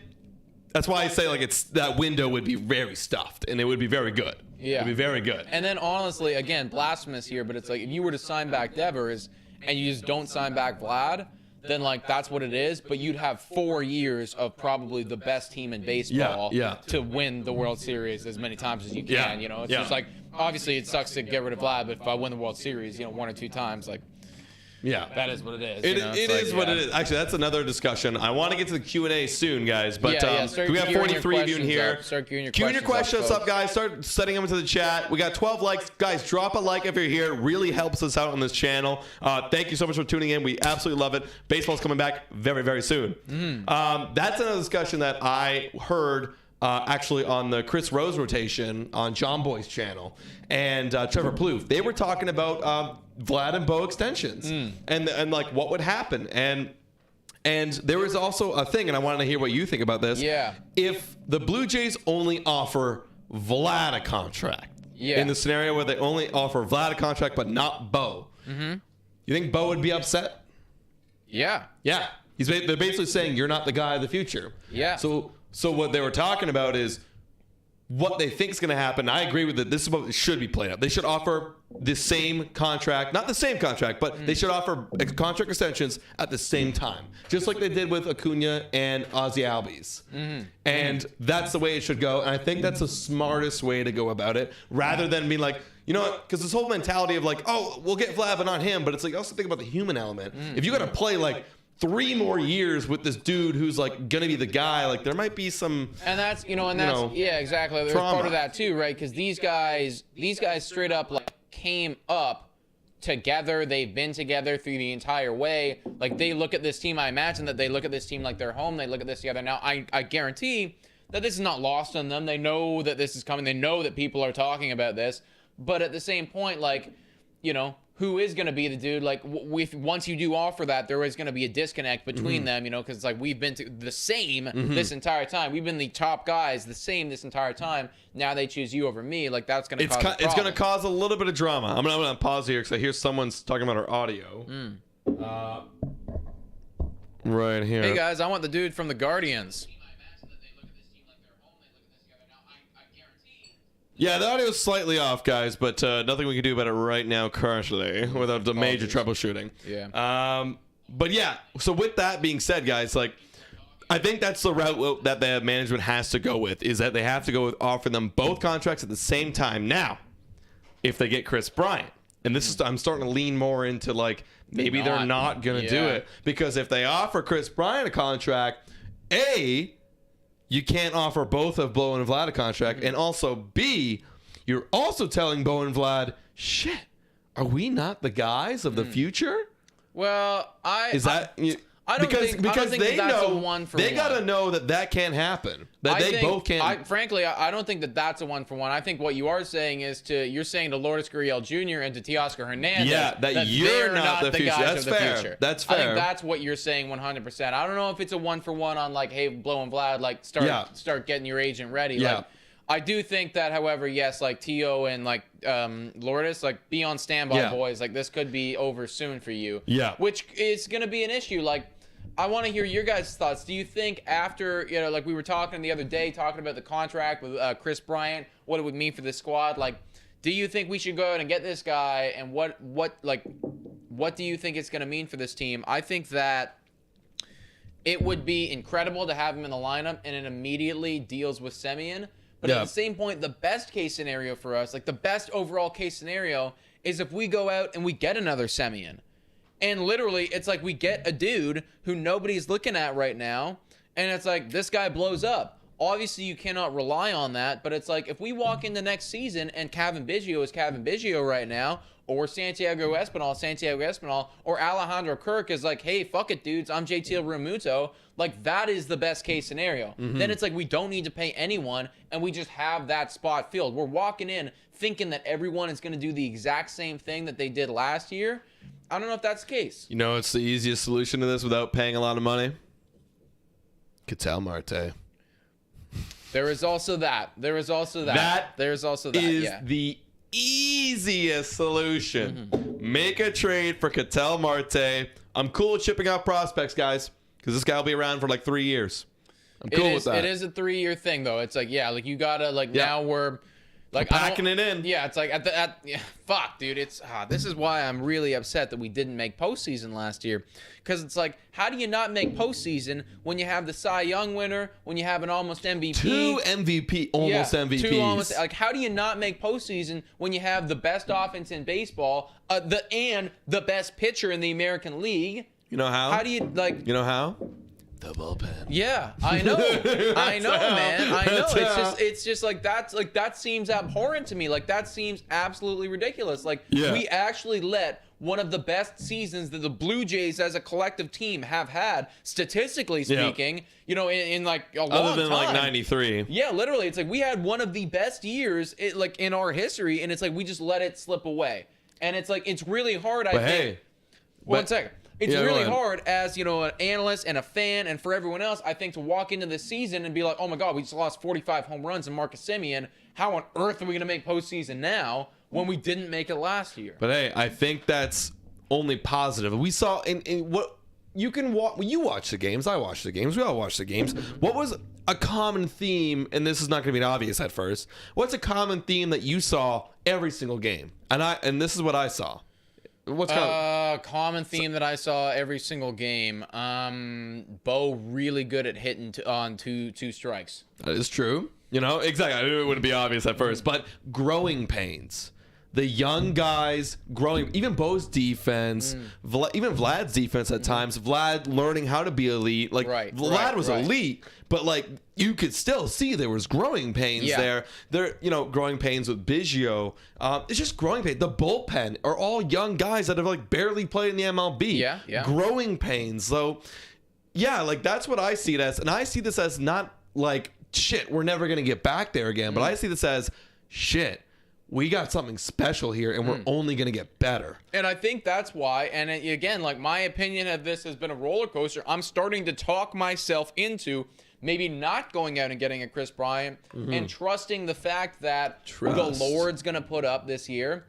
[SPEAKER 2] That's why I say like that window would be very stuffed and it would be very good. Yeah, it'd be very good.
[SPEAKER 1] And then honestly, again, blasphemous here, but it's like if you were to sign back Devers and you just don't sign back Vlad, then like that's what it is. But you'd have 4 years of probably the best team in baseball to win the World Series as many times as you can. It's just like obviously it sucks to get rid of Vlad, but if I win the World Series, 1 or 2 times, like,
[SPEAKER 2] yeah,
[SPEAKER 1] that is what it is.
[SPEAKER 2] It is what it is. Actually, that's another discussion. I want to get to the Q&A soon, guys. But we have 43 of you in here.
[SPEAKER 1] Start queuing
[SPEAKER 2] your questions up, guys. Start setting them into the chat. We got 12 likes. Guys, drop a like if you're here. It really helps us out on this channel. Thank you so much for tuning in. We absolutely love it. Baseball's coming back very, very soon. That's another discussion that I heard actually on the Chris Rose rotation on John Boy's channel and Trevor Plouffe. They were talking about Vlad and Bo extensions and like what would happen. And there was also a thing, and I wanted to hear what you think about this.
[SPEAKER 1] Yeah.
[SPEAKER 2] If the Blue Jays only offer Vlad a contract, in the scenario where they only offer Vlad a contract but not Bo, you think Bo would be upset?
[SPEAKER 1] Yeah.
[SPEAKER 2] Yeah. They're basically saying you're not the guy of the future.
[SPEAKER 1] Yeah.
[SPEAKER 2] So what they were talking about is what they think is going to happen. I agree with it. This is what should be played out. They should offer the same contract, not the same contract, but they should offer contract extensions at the same time, just like they did with Acuna and Ozzy Albies. And that's the way it should go. And I think that's the smartest way to go about it, rather than being like, you know what? Because this whole mentality of like, oh, we'll get Vlad, but not him. But it's like, also think about the human element. If you got to play like 3 more years with this dude who's like gonna be the guy, like there might be some,
[SPEAKER 1] and that's yeah, exactly. There's part of that too, right? Because these guys straight up like came up together. They've been together through the entire way. Like they look at this team. I imagine that they look at this team like they're home. They look at this together. Now I guarantee that this is not lost on them. They know that this is coming. They know that people are talking about this. But at the same point, like, who is going to be the dude? Like, once you do offer that, there is going to be a disconnect between them, because it's like we've been to the same this entire time. We've been the top guys, the same this entire time. Now they choose you over me. Like, that's going to cause
[SPEAKER 2] it's going to cause a little bit of drama. I'm going to pause here because I hear someone's talking about our audio. Right here.
[SPEAKER 1] Hey, guys, I want the dude from the Guardians.
[SPEAKER 2] Yeah, the audio is slightly off, guys, but nothing we can do about it right now currently without the major troubleshooting.
[SPEAKER 1] Yeah.
[SPEAKER 2] But yeah, so with that being said, guys, like, I think that's the route that the management has to go with, is that they have to go with offering them both contracts at the same time. Now, if they get Chris Bryant, and this is, I'm starting to lean more into like, maybe they're not going to do it, because if they offer Chris Bryant a contract, you can't offer both of Bo and Vlad a contract. And also, B, you're also telling Bo and Vlad, shit, are we not the guys of the future?
[SPEAKER 1] Well, I don't think
[SPEAKER 2] they
[SPEAKER 1] that's
[SPEAKER 2] know,
[SPEAKER 1] a one for
[SPEAKER 2] they
[SPEAKER 1] one.
[SPEAKER 2] got to know that can't happen. That both can't.
[SPEAKER 1] Frankly, I don't think that's a one for one. I think what you are saying is you're saying to Lourdes Gurriel Jr. and to Teoscar Hernandez
[SPEAKER 2] that you're not the future.
[SPEAKER 1] Guys of the future.
[SPEAKER 2] That's fair.
[SPEAKER 1] I think that's what you're saying 100%. I don't know if it's a one for one on like, hey, Blow and Vlad, like start getting your agent ready.
[SPEAKER 2] Yeah.
[SPEAKER 1] Like, I do think that, however, yes, like Tio and like Lourdes, like be on standby, boys. Like this could be over soon for you.
[SPEAKER 2] Yeah.
[SPEAKER 1] Which is going to be an issue. Like, I want to hear your guys' thoughts. Do you think after, like we were talking the other day, talking about the contract with Chris Bryant, what it would mean for the squad? Like, do you think we should go out and get this guy? And what do you think it's going to mean for this team? I think that it would be incredible to have him in the lineup, and it immediately deals with Semien. But at the same point, the best case scenario for us, like the best overall case scenario, is if we go out and we get another Semien. And literally, it's like we get a dude who nobody's looking at right now, and it's like this guy blows up. Obviously, you cannot rely on that, but it's like if we walk into next season and Kevin Biggio is Kevin Biggio right now, or Santiago Espinal, or Alejandro Kirk is like, hey, fuck it, dudes, I'm JT Realmuto. Like, that is the best case scenario. Then it's like we don't need to pay anyone, and we just have that spot filled. We're walking in thinking that everyone is going to do the exact same thing that they did last year. I don't know if that's the case.
[SPEAKER 2] You know, it's the easiest solution to this without paying a lot of money. Ketel Marte.
[SPEAKER 1] There is also that. There is also that. There's also that.
[SPEAKER 2] Is the easiest solution. Make a trade for Ketel Marte. I'm cool with shipping out prospects, guys, because this guy will be around for like 3 years. I'm cool with that.
[SPEAKER 1] It is a 3-year thing, though. It's like, like you gotta, like now we're Like
[SPEAKER 2] packing it in.
[SPEAKER 1] Yeah, it's like fuck, dude. It's this is why I'm really upset that we didn't make postseason last year, because it's like, how do you not make postseason when you have the Cy Young winner, when you have an almost MVP,
[SPEAKER 2] Two MVPs.
[SPEAKER 1] two almost. Like, how do you not make postseason when you have the best offense in baseball, and the best pitcher in the American League?
[SPEAKER 2] You know how?
[SPEAKER 1] How do you like?
[SPEAKER 2] You know how? The bullpen.
[SPEAKER 1] Yeah, I know. I know, man. I know. It's just like that seems abhorrent to me. Like, that seems absolutely ridiculous. Like, we actually let one of the best seasons that the Blue Jays as a collective team have had, statistically speaking, you know, in like a long time.
[SPEAKER 2] Other than like 93.
[SPEAKER 1] Yeah, literally. It's like we had one of the best years like in our history, and it's like we just let it slip away. And it's like, it's really hard, I think. One second. It's really hard as, you know, an analyst and a fan, and for everyone else, I think, to walk into this season and be like, oh my God, we just lost 45 home runs in Marcus Semien. How on earth are we going to make postseason now when we didn't make it last year?
[SPEAKER 2] But hey, I think that's only positive. We saw in what you can watch. You watch the games. I watch the games. We all watch the games. What was a common theme? And this is not going to be obvious at first. What's a common theme that you saw every single game? And this is what I saw. What's
[SPEAKER 1] common theme that I saw every single game? Bo really good at hitting on two strikes.
[SPEAKER 2] That is true. You know, exactly. I knew it wouldn't be obvious at first, but growing pains. The young guys growing, even Bo's defense, even Vlad's defense at times. Vlad learning how to be elite. Like, Vlad was elite, but like, you could still see there was growing pains there. There, you know, growing pains with Biggio. It's just growing pains. The bullpen are all young guys that have like barely played in the MLB.
[SPEAKER 1] Yeah.
[SPEAKER 2] Growing pains. So, yeah, like that's what I see it as, and I see this as not like shit, we're never gonna get back there again, but I see this as shit. We got something special here, and we're only going to get better.
[SPEAKER 1] And I think that's why, and again, like, my opinion of this has been a roller coaster. I'm starting to talk myself into maybe not going out and getting a Chris Bryant and trusting the fact that the Lord's going to put up this year.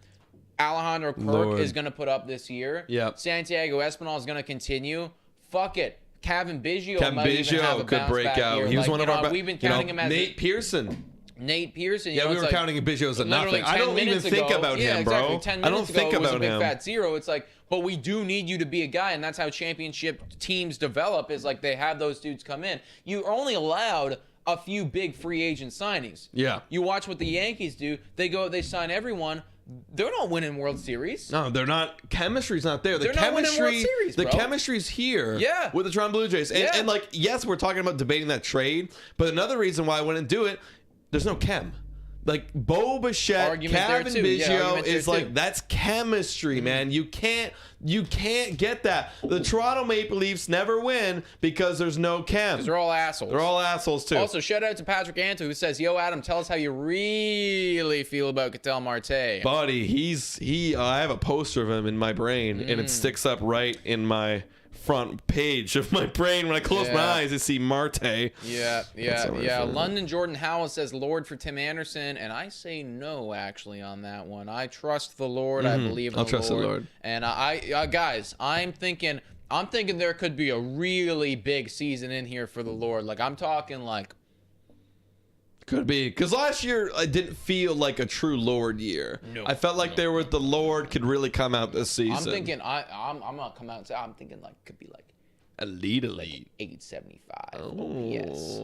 [SPEAKER 1] Alejandro Kirk is going to put up this year.
[SPEAKER 2] Yep.
[SPEAKER 1] Santiago Espinal is going to continue. Fuck it. Kevin Biggio might even have a
[SPEAKER 2] could break out.
[SPEAKER 1] Year.
[SPEAKER 2] He was one of our
[SPEAKER 1] we've been counting him as
[SPEAKER 2] Nate Pearson.
[SPEAKER 1] Yeah,
[SPEAKER 2] we were counting Biggio as a nothing. I don't even think about him, bro.
[SPEAKER 1] 10 minutes
[SPEAKER 2] I don't think
[SPEAKER 1] ago,
[SPEAKER 2] about
[SPEAKER 1] it was a big
[SPEAKER 2] him.
[SPEAKER 1] fat zero. It's like, but we do need you to be a guy, and that's how championship teams develop. Is like they have those dudes come in. You're only allowed a few big free agent signings.
[SPEAKER 2] Yeah.
[SPEAKER 1] You watch what the Yankees do. They sign everyone. They're not winning World Series.
[SPEAKER 2] No, they're not. Chemistry's not there.
[SPEAKER 1] They're not winning World Series, bro.
[SPEAKER 2] The chemistry's here.
[SPEAKER 1] Yeah.
[SPEAKER 2] With the Toronto Blue Jays, and like, yes, we're talking about debating that trade, but another reason why I wouldn't do it, there's no chem. Like Bo Bichette, Kevin Biggio is like, that's chemistry, man. You can't get that. The Toronto Maple Leafs never win because there's no chem.
[SPEAKER 1] Because they're all assholes.
[SPEAKER 2] They're all assholes too.
[SPEAKER 1] Also, shout out to Patrick Anto, who says, "Yo, Adam, tell us how you really feel about Ketel Marte."
[SPEAKER 2] Buddy, I have a poster of him in my brain, and it sticks up right in my front page of my brain. When I close my eyes, I see Marte.
[SPEAKER 1] Yeah. London Jordan Howell says Lord for Tim Anderson, and I say no, actually, on that one. I trust the Lord. I believe in
[SPEAKER 2] I'll
[SPEAKER 1] the
[SPEAKER 2] trust
[SPEAKER 1] Lord.
[SPEAKER 2] the Lord.
[SPEAKER 1] And guys, I'm thinking there could be a really big season in here for the Lord. Like, I'm talking like.
[SPEAKER 2] Could be, because last year I didn't feel like a true Lord year. No, I felt like the Lord could really come out this season.
[SPEAKER 1] I'm thinking I'm gonna come out and say I'm thinking like could be like
[SPEAKER 2] elite,
[SPEAKER 1] like 875
[SPEAKER 2] OPS.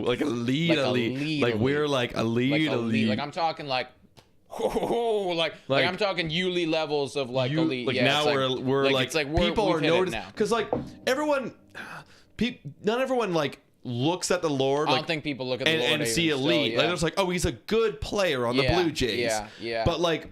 [SPEAKER 2] Like elite. Like we're like elite.
[SPEAKER 1] Like I'm talking like I'm talking Yuli levels of like elite.
[SPEAKER 2] Like now we're like people are noticing because like not everyone like looks at the Lord.
[SPEAKER 1] I don't think people look at the Lord
[SPEAKER 2] and see elite. Like it's like, oh, he's a good player on the Blue Jays.
[SPEAKER 1] Yeah.
[SPEAKER 2] But like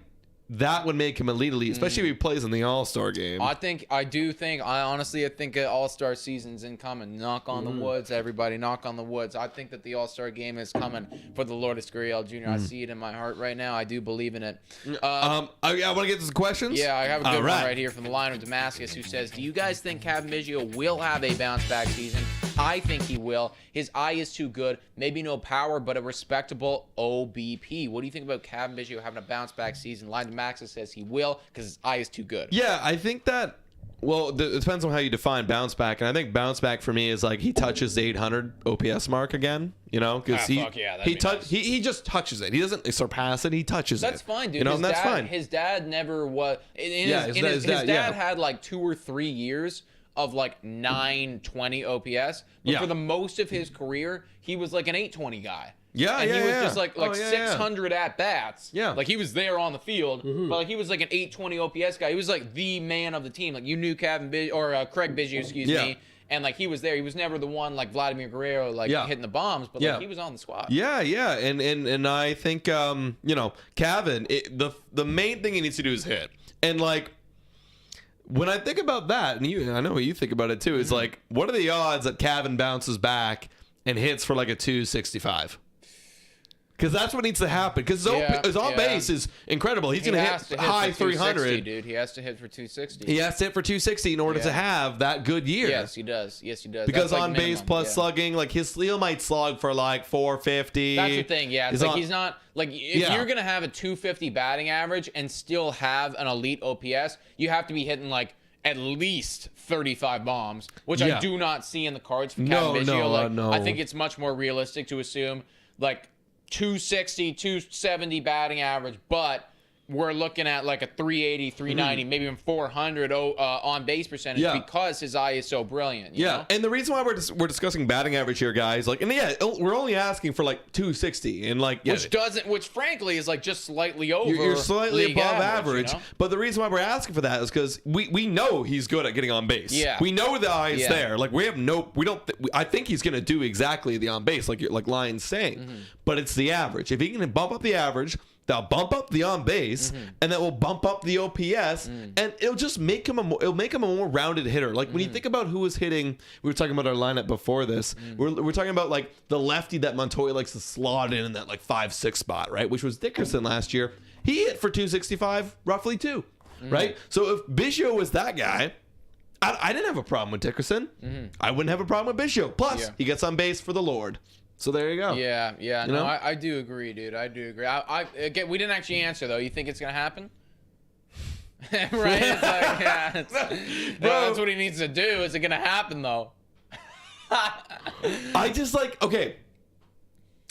[SPEAKER 2] that would make him elite, especially if he plays in the All-Star game.
[SPEAKER 1] I think an All-Star season's incoming. Knock on the woods, everybody. Knock on the woods. I think that the All-Star game is coming for the Lourdes Gurriel Jr. I see it in my heart right now. I do believe in it.
[SPEAKER 2] I want to get to some questions.
[SPEAKER 1] Yeah, I have a good one right here from the line of Damascus, who says, do you guys think Kevin Biggio will have a bounce-back season? I think he will. His eye is too good. Maybe no power, but a respectable OBP. What do you think about Kevin Biggio having a bounce-back season? Line to Maxis says he will because his eye is too good.
[SPEAKER 2] Yeah, I think that Well, it depends on how you define bounce back, and I think bounce back for me is like he touches the 800 OPS mark again. Because he just touches it. He doesn't surpass it. He touches it.
[SPEAKER 1] That's fine, dude.
[SPEAKER 2] You know, and that's fine.
[SPEAKER 1] His dad never was. His dad had like 2 or 3 years of like 920 OPS, but for the most of his career, he was like an 820 guy.
[SPEAKER 2] Yeah,
[SPEAKER 1] and he was just like 600 at bats.
[SPEAKER 2] Yeah,
[SPEAKER 1] like he was there on the field, but like he was like an 820 OPS guy. He was like the man of the team. Like you knew Craig Biggio, excuse me, and like he was there. He was never the one like Vladimir Guerrero hitting the bombs, but like he was on the squad.
[SPEAKER 2] Yeah, and I think Cavan, the main thing he needs to do is hit, and like. When I think about that, and I know what you think about it too, is like, what are the odds that Cavan bounces back and hits for like a 265? Because that's what needs to happen. Because his on base is incredible. He's going to hit high 300.
[SPEAKER 1] Dude, he has to hit for 260.
[SPEAKER 2] He has to hit for 260 in order to have that good year.
[SPEAKER 1] Yes, he does.
[SPEAKER 2] Because on base plus slugging, like he might slug for like 450.
[SPEAKER 1] That's the thing. Yeah, it's like he's not like if you're going to have a 250 batting average and still have an elite OPS, you have to be hitting like at least 35 bombs, which I do not see in the cards for Cavan Biggio.
[SPEAKER 2] No.
[SPEAKER 1] I think it's much more realistic to assume like 260, 270 batting average, but we're looking at like a 380, 390, maybe even 400 on base percentage because his eye is so brilliant. You know?
[SPEAKER 2] And the reason why we're discussing batting average here, guys, like, and we're only asking for like 260, and like,
[SPEAKER 1] which frankly is like just slightly over.
[SPEAKER 2] You're slightly above average,
[SPEAKER 1] you know?
[SPEAKER 2] But the reason why we're asking for that is because we know he's good at getting on base.
[SPEAKER 1] Yeah,
[SPEAKER 2] we know the eye is there. Like I think he's gonna do exactly the on base, like Lion's saying, but it's the average. If he can bump up the average. They'll bump up the on base, and that will bump up the OPS, and it'll just make him a more rounded hitter. Like when you think about who was hitting, we were talking about our lineup before this. We're talking about like the lefty that Montoya likes to slot in that like 5-6 spot, right? Which was Dickerson last year. He hit for 265 roughly too, right? So if Biggio was that guy, I didn't have a problem with Dickerson. I wouldn't have a problem with Biggio. Plus, he gets on base for the Lord. So there you go.
[SPEAKER 1] Yeah. No, I do agree, dude. I do agree. Again, we didn't actually answer though. You think it's gonna happen? Right? It's like, that's what he needs to do. Is it gonna happen though?
[SPEAKER 2] I just like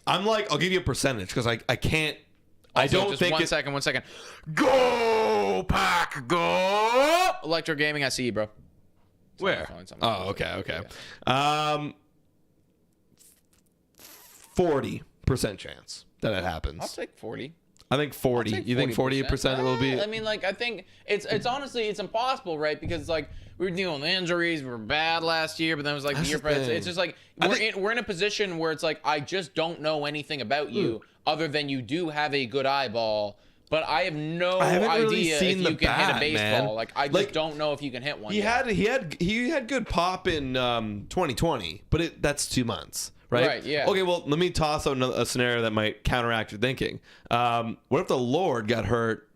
[SPEAKER 2] I'm like, I'll give you a percentage because I can't. Also, I don't think.
[SPEAKER 1] One second. Go Pack, go! Electro Gaming, I see you, bro.
[SPEAKER 2] Where? Oh, okay. Yeah. 40% chance that it happens.
[SPEAKER 1] I'll take 40.
[SPEAKER 2] I think 40. You think 40% it will be?
[SPEAKER 1] I mean, like, I think it's honestly, it's impossible, right? Because like we were dealing with injuries, we were bad last year, but then it was like the year prior. It's just like we're in a position where it's like I just don't know anything about you other than you do have a good eyeball. But I have no idea if you can hit a baseball. Man. Like I just don't know if you can hit one. He
[SPEAKER 2] had good pop in 2020, but that's 2 months. Right?
[SPEAKER 1] Yeah.
[SPEAKER 2] Okay, well, let me toss out a scenario that might counteract your thinking. What if the Lord got hurt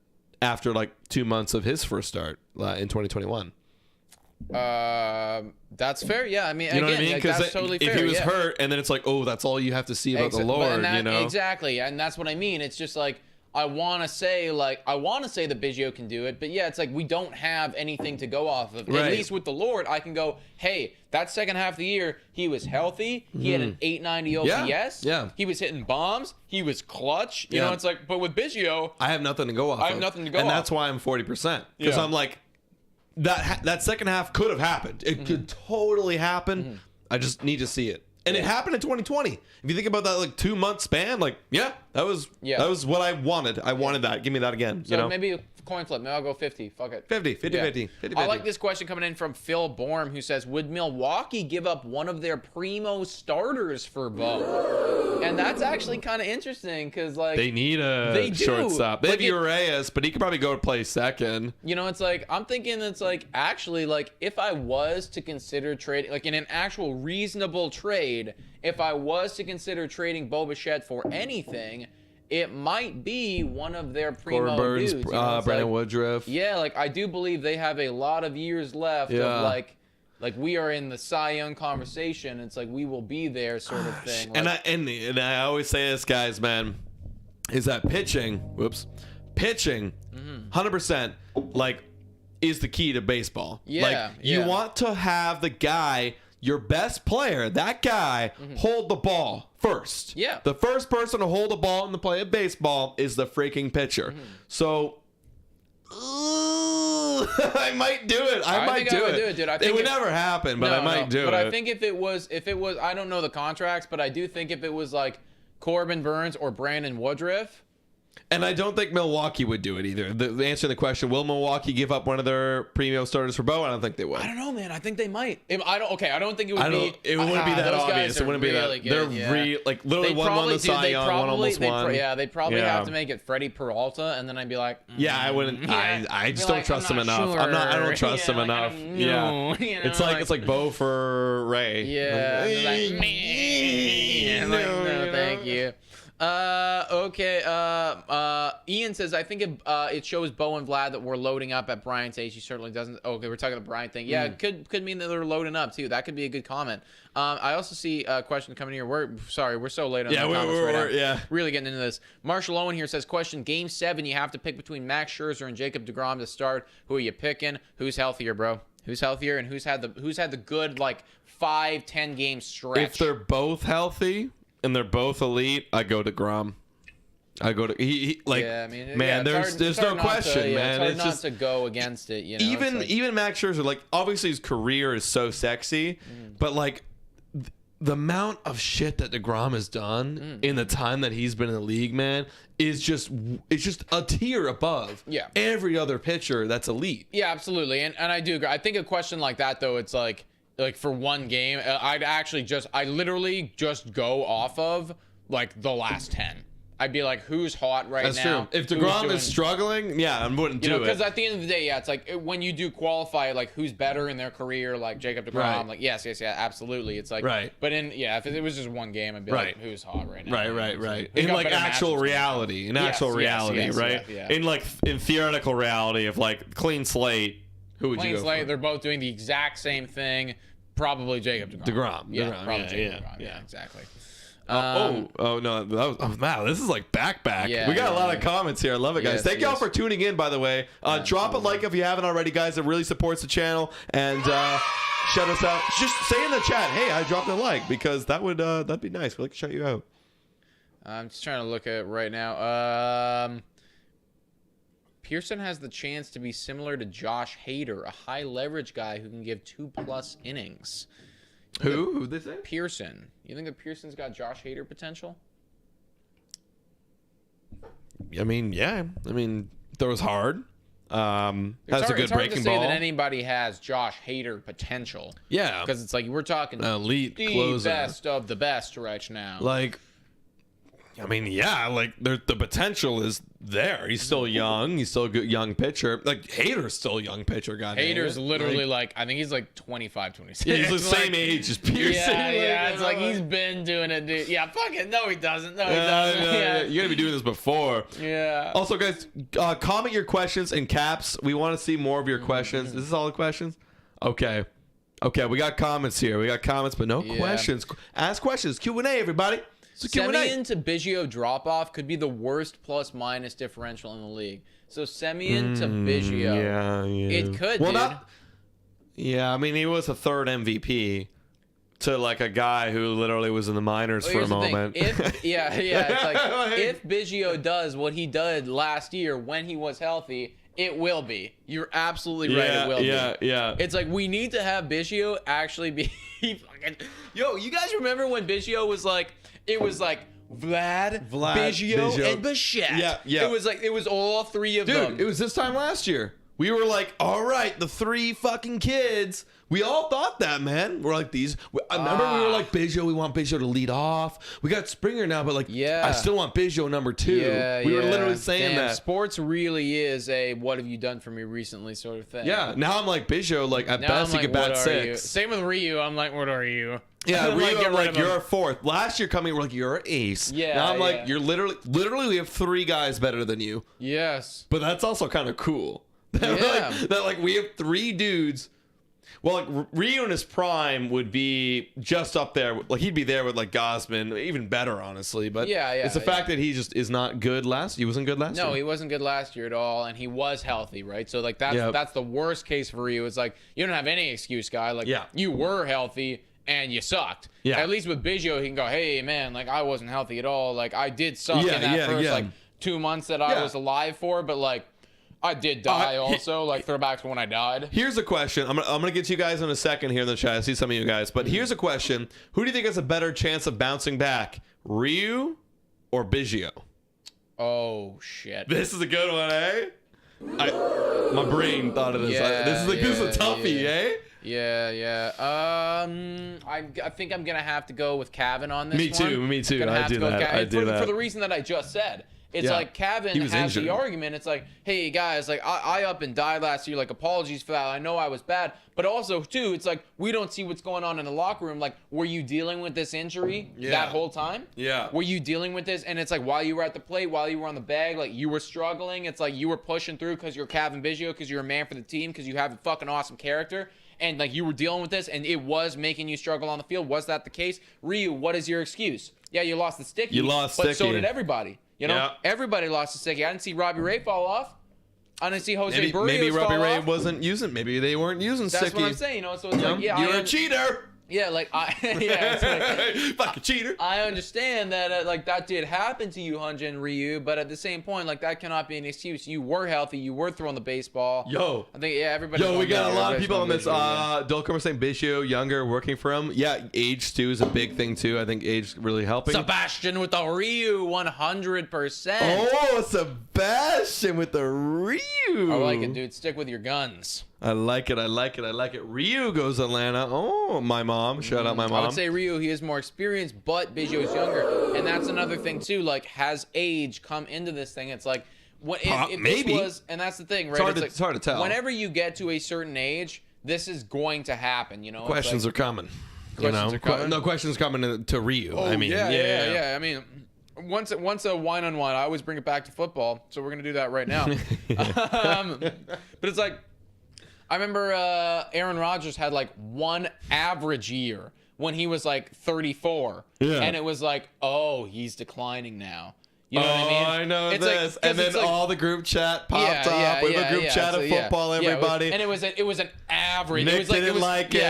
[SPEAKER 2] after like 2 months of his first start in 2021?
[SPEAKER 1] That's fair. Yeah, I mean,
[SPEAKER 2] you know what I mean?
[SPEAKER 1] Like, that's totally fair.
[SPEAKER 2] If he was hurt, and then it's like, oh, that's all you have to see about the Lord, you know?
[SPEAKER 1] Exactly, and that's what I mean. It's just like, I want to say that Biggio can do it, but yeah, it's like we don't have anything to go off of. Right. At least with the Lord, I can go, hey, that second half of the year, he was healthy. He had an 890 OPS.
[SPEAKER 2] Yeah.
[SPEAKER 1] He was hitting bombs. He was clutch. You know, it's like, but with Biggio,
[SPEAKER 2] I have nothing to go off. And that's why I'm 40%. Because I'm like, that second half could have happened. It could totally happen. I just need to see it. And it happened in 2020. If you think about that, like 2 month span, like that was what I wanted. I wanted that. Give me that again.
[SPEAKER 1] So maybe a coin flip. Maybe I'll go 50. Fuck it.
[SPEAKER 2] 50.
[SPEAKER 1] I like this question coming in from Phil Borm, who says, "Would Milwaukee give up one of their primo starters for Bo?" And that's actually kind of interesting because like
[SPEAKER 2] they need a shortstop. They have Urias, but he could probably go play second.
[SPEAKER 1] You know, it's like I'm thinking it's like actually like if I was to consider trading like in an actual reasonable trade, if I was to consider trading Bo Bichette for anything, it might be one of their primo
[SPEAKER 2] Burns,
[SPEAKER 1] dudes. You know,
[SPEAKER 2] Brandon Woodruff.
[SPEAKER 1] Yeah, like I do believe they have a lot of years left of like we are in the Cy Young conversation. It's like we will be there sort of thing. Like,
[SPEAKER 2] and I always say this, guys, man, is that pitching, 100%, like is the key to baseball.
[SPEAKER 1] Yeah,
[SPEAKER 2] like you want to have the guy, your best player, that guy, hold the ball first.
[SPEAKER 1] Yeah.
[SPEAKER 2] The first person to hold the ball in the play of baseball is the freaking pitcher. So I might do it. I might do it, dude.
[SPEAKER 1] It
[SPEAKER 2] would never happen, but I might do it.
[SPEAKER 1] But I think if it was, I don't know the contracts, but I do think if it was like Corbin Burns or Brandon Woodruff.
[SPEAKER 2] And I don't think Milwaukee would do it either. The answer to the question, will Milwaukee give up one of their premium starters for Bo? I don't think they would.
[SPEAKER 1] I don't know, man. I think they might. I don't think it would be.
[SPEAKER 2] It wouldn't be that obvious. It wouldn't be that. They're like literally won the Cy Young, one almost won.
[SPEAKER 1] They'd probably have to make it Freddie Peralta, and then I'd be like,
[SPEAKER 2] yeah, I wouldn't. I just don't trust him enough. I don't trust him enough. Yeah, it's like Bo for Ray.
[SPEAKER 1] Yeah, no, thank you. Okay. Ian says, I think it shows Bo and Vlad that we're loading up at Brian's age. He certainly doesn't. Okay, we're talking the Brian thing. Yeah, it could mean that they're loading up too. That could be a good comment. I also see a question coming here. We're so late on the comments right now. Yeah, really getting into this. Marshall Owen here says, question: Game 7, you have to pick between Max Scherzer and Jacob deGrom to start. Who are you picking? Who's healthier, bro? Who's healthier and who's had the good like 5-10 game stretch?
[SPEAKER 2] If they're both healthy and they're both elite, I go to Grom. I go to he like
[SPEAKER 1] yeah, I mean,
[SPEAKER 2] man. There's no question, man.
[SPEAKER 1] It's hard not to go against it. You know,
[SPEAKER 2] even Max Scherzer, like obviously his career is so sexy, but like the amount of shit that DeGrom has done in the time that he's been in the league, man, is just a tier above every other pitcher that's elite.
[SPEAKER 1] Yeah, absolutely, and I do agree. I think a question like that though, it's like for one game, I literally just go off of like the last 10. I'd be like, who's hot right
[SPEAKER 2] That's
[SPEAKER 1] now?
[SPEAKER 2] True. If DeGrom is struggling, I wouldn't do it.
[SPEAKER 1] Because at the end of the day, it's like when you do qualify, like who's better in their career, like Jacob DeGrom, like yes, absolutely. It's like, but if it was just one game, I'd be like, who's hot right now?
[SPEAKER 2] Right. In like actual reality, right? Yeah. In theoretical reality of like clean slate, who would you go for?
[SPEAKER 1] They're both doing the exact same thing. Probably Jacob DeGrom.
[SPEAKER 2] DeGrom.
[SPEAKER 1] Jacob DeGrom. Yeah, exactly.
[SPEAKER 2] No, wow, this is like back. We got a lot of comments here. I love it, guys. Thank y'all for tuning in, by the way. Drop a like if you haven't already, guys. It really supports the channel. And shout us out. Just say in the chat, hey, I dropped a like, because that'd be nice. We'd like to shout you out.
[SPEAKER 1] I'm just trying to look at it right now. Pearson has the chance to be similar to Josh Hader, a high leverage guy who can give 2+ innings.
[SPEAKER 2] Who'd they say?
[SPEAKER 1] Pearson. You think that Pearson's got Josh Hader potential?
[SPEAKER 2] I mean, yeah. I mean, throws hard. Has a good breaking ball.
[SPEAKER 1] It's hard to say that anybody has Josh Hader potential.
[SPEAKER 2] Yeah.
[SPEAKER 1] Because it's like we're talking
[SPEAKER 2] elite
[SPEAKER 1] the
[SPEAKER 2] closer.
[SPEAKER 1] Best of the best right now.
[SPEAKER 2] Like, I mean, yeah, like the potential is there. He's still young. He's still a good young pitcher. Like Hader's still a young pitcher.
[SPEAKER 1] Hader's literally like I think he's like 25, 26.
[SPEAKER 2] Yeah, he's the same age as Pearson.
[SPEAKER 1] Yeah, it's like he's been doing it, dude. Yeah, fuck it. No, he doesn't. No, he doesn't. Yeah.
[SPEAKER 2] You're gonna be doing this before.
[SPEAKER 1] Yeah.
[SPEAKER 2] Also, guys, comment your questions in caps. We want to see more of your questions. Is this all the questions? Okay, we got comments here. We got comments, but no questions. Ask questions. Q&A, everybody.
[SPEAKER 1] Semien to Biggio drop-off could be the worst plus-minus differential in the league. So Semien to Biggio, it could, dude.
[SPEAKER 2] I mean, he was a third MVP to like a guy who literally was in the minors for a moment.
[SPEAKER 1] It's like if Biggio does what he did last year when he was healthy, it will be. You're absolutely right. It will be.
[SPEAKER 2] Yeah.
[SPEAKER 1] It's like we need to have Biggio actually be fucking. Yo, you guys remember when Biggio was like? It was like Vlad, Biggio, and Bichette. Yeah. It was all three of them.
[SPEAKER 2] Dude, it was this time last year. We were like, all right, the three fucking kids. We all thought that, man. We're like these. I remember we were like, Biggio, we want Biggio to lead off. We got Springer now, but like, I still want Biggio number 2. We were literally saying that.
[SPEAKER 1] Sports really is a what have you done for me recently sort of thing.
[SPEAKER 2] Yeah, now I'm like, Biggio, like at best he could bat 6.
[SPEAKER 1] Same with Ryu. I'm like, what are you?
[SPEAKER 2] Yeah, Ryu, like you're a 4th. Last year coming, we're like, you're an ace.
[SPEAKER 1] Yeah.
[SPEAKER 2] Now I'm like, you're literally we have 3 guys better than you.
[SPEAKER 1] Yes.
[SPEAKER 2] But that's also kind of cool. That we have 3 dudes Well, like Ryu in his prime would be just up there. Like he'd be there with like Gosman, even better, honestly. But it's the fact that he just is not good He wasn't good last year.
[SPEAKER 1] No, he wasn't good last year at all, and he was healthy, right? So like that's the worst case for Ryu. It's like you don't have any excuse, guy. Like you were healthy and you sucked. Yeah. At least with Bichette, he can go, hey man, like I wasn't healthy at all. Like I did suck in that first like 2 months that I was alive for, but like. I did die also, like throwbacks when I died. Here's
[SPEAKER 2] a question. I'm gonna get to you guys in a second here in the chat. I see some of you guys. But here's a question. Who do you think has a better chance of bouncing back? Ryu or Bichette?
[SPEAKER 1] Oh, shit.
[SPEAKER 2] This is a good one, eh? My brain thought of this. This is a toughie, eh?
[SPEAKER 1] Yeah. I think I'm going to have to go with Kevin on this one.
[SPEAKER 2] Me too. I do that.
[SPEAKER 1] For the reason that I just said. It's like Kevin has the argument. It's like, hey guys, like I up and died last year. Like apologies for that. I know I was bad, but also too, it's like we don't see what's going on in the locker room. Like, were you dealing with this injury that whole time?
[SPEAKER 2] Yeah.
[SPEAKER 1] Were you dealing with this? And it's like while you were at the plate, while you were on the bag, like you were struggling. It's like you were pushing through because you're Kevin Bichette, because you're a man for the team, because you have a fucking awesome character. And like you were dealing with this, and it was making you struggle on the field. Was that the case? Ryu, what is your excuse? Yeah, you lost the sticky. But so did everybody. You know, everybody lost the sticky. I didn't see Robbie Ray fall off. I didn't see Jose Barrios
[SPEAKER 2] Maybe Robbie Ray
[SPEAKER 1] off.
[SPEAKER 2] wasn't using. Maybe they weren't using sticky.
[SPEAKER 1] That's what I'm saying. You know, so it's like,
[SPEAKER 2] you're a cheater.
[SPEAKER 1] Yeah, like it's like,
[SPEAKER 2] fucking cheater.
[SPEAKER 1] I understand that like that did happen to you, Hunja and Ryu, but at the same point, like that cannot be an excuse. You were healthy, you were throwing the baseball.
[SPEAKER 2] I think
[SPEAKER 1] everybody.
[SPEAKER 2] We got a lot of people on this. Dulcrum was saying Bichette, younger, working for him. Yeah, age too is a big thing too. I think age really helping.
[SPEAKER 1] Sebastian with the Ryu, 100%.
[SPEAKER 2] Oh, Sebastian with the Ryu.
[SPEAKER 1] I like it, dude. Stick with your guns.
[SPEAKER 2] I like it. Ryu goes Atlanta. Oh, my mom. Shout out my mom.
[SPEAKER 1] I would say Ryu, he is more experienced, but Bichette is younger. And that's another thing, too. Like, has age come into this thing? It's like, if
[SPEAKER 2] maybe.
[SPEAKER 1] This was, and that's the thing, right?
[SPEAKER 2] It's hard to tell.
[SPEAKER 1] Whenever you get to a certain age, this is going to happen, you know?
[SPEAKER 2] Questions are coming. No questions coming to Ryu.
[SPEAKER 1] Oh, I mean, yeah. I mean, once a wine unwind, I always bring it back to football. So we're going to do that right now. But it's like, I remember Aaron Rodgers had like one average year when he was like 34. Yeah. And it was like, oh, he's declining now. You know what I mean?
[SPEAKER 2] I know it's this. Like, and then like, all the group chat popped up. We have a group chat of football, everybody.
[SPEAKER 1] And it was an average.
[SPEAKER 2] Nick
[SPEAKER 1] it was like,
[SPEAKER 2] didn't like it.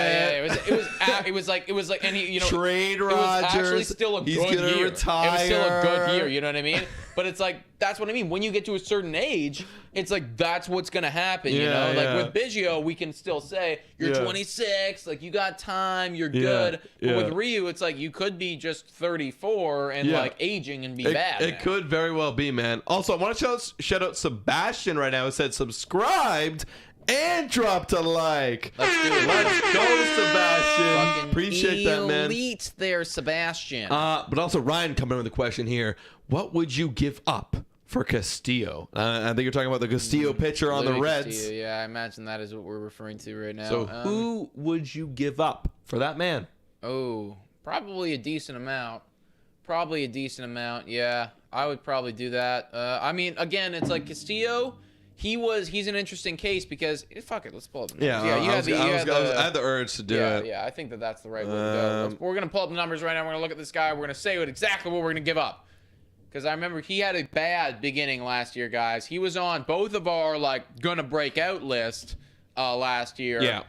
[SPEAKER 1] It was like, and he, you know,
[SPEAKER 2] trade
[SPEAKER 1] Rodgers.
[SPEAKER 2] It was
[SPEAKER 1] actually still a good year.
[SPEAKER 2] Retire.
[SPEAKER 1] It was still a good year. You know what I mean? But it's like, that's what I mean. When you get to a certain age, it's like, that's what's going to happen, you know? Like with Bichette, we can still say, you're 26, like you got time, you're good. But with Ryu, it's like, you could be just 34 and like aging and be bad.
[SPEAKER 2] It could very well be, man. Also, I want to shout out Sebastian right now. It said subscribed and dropped a like. Let's go, Sebastian.
[SPEAKER 1] Fucking
[SPEAKER 2] appreciate that, man.
[SPEAKER 1] Elite there, Sebastian.
[SPEAKER 2] But also Ryan coming in with a question here. What would you give up for Castillo? I think you're talking about the Castillo pitcher on the Reds.
[SPEAKER 1] Castillo, yeah, I imagine that is what we're referring to right now.
[SPEAKER 2] So who would you give up for that man?
[SPEAKER 1] Oh, probably a decent amount. Yeah, I would probably do that. I mean, again, it's like Castillo. He's an interesting case because fuck it, let's pull up the numbers.
[SPEAKER 2] I had the urge to do it.
[SPEAKER 1] Yeah, I think that's the right way to go. We're gonna pull up the numbers right now. We're gonna look at this guy. We're gonna say exactly what we're gonna give up. Because I remember he had a bad beginning last year, guys. He was on both of our like gonna break out list last year. Yeah.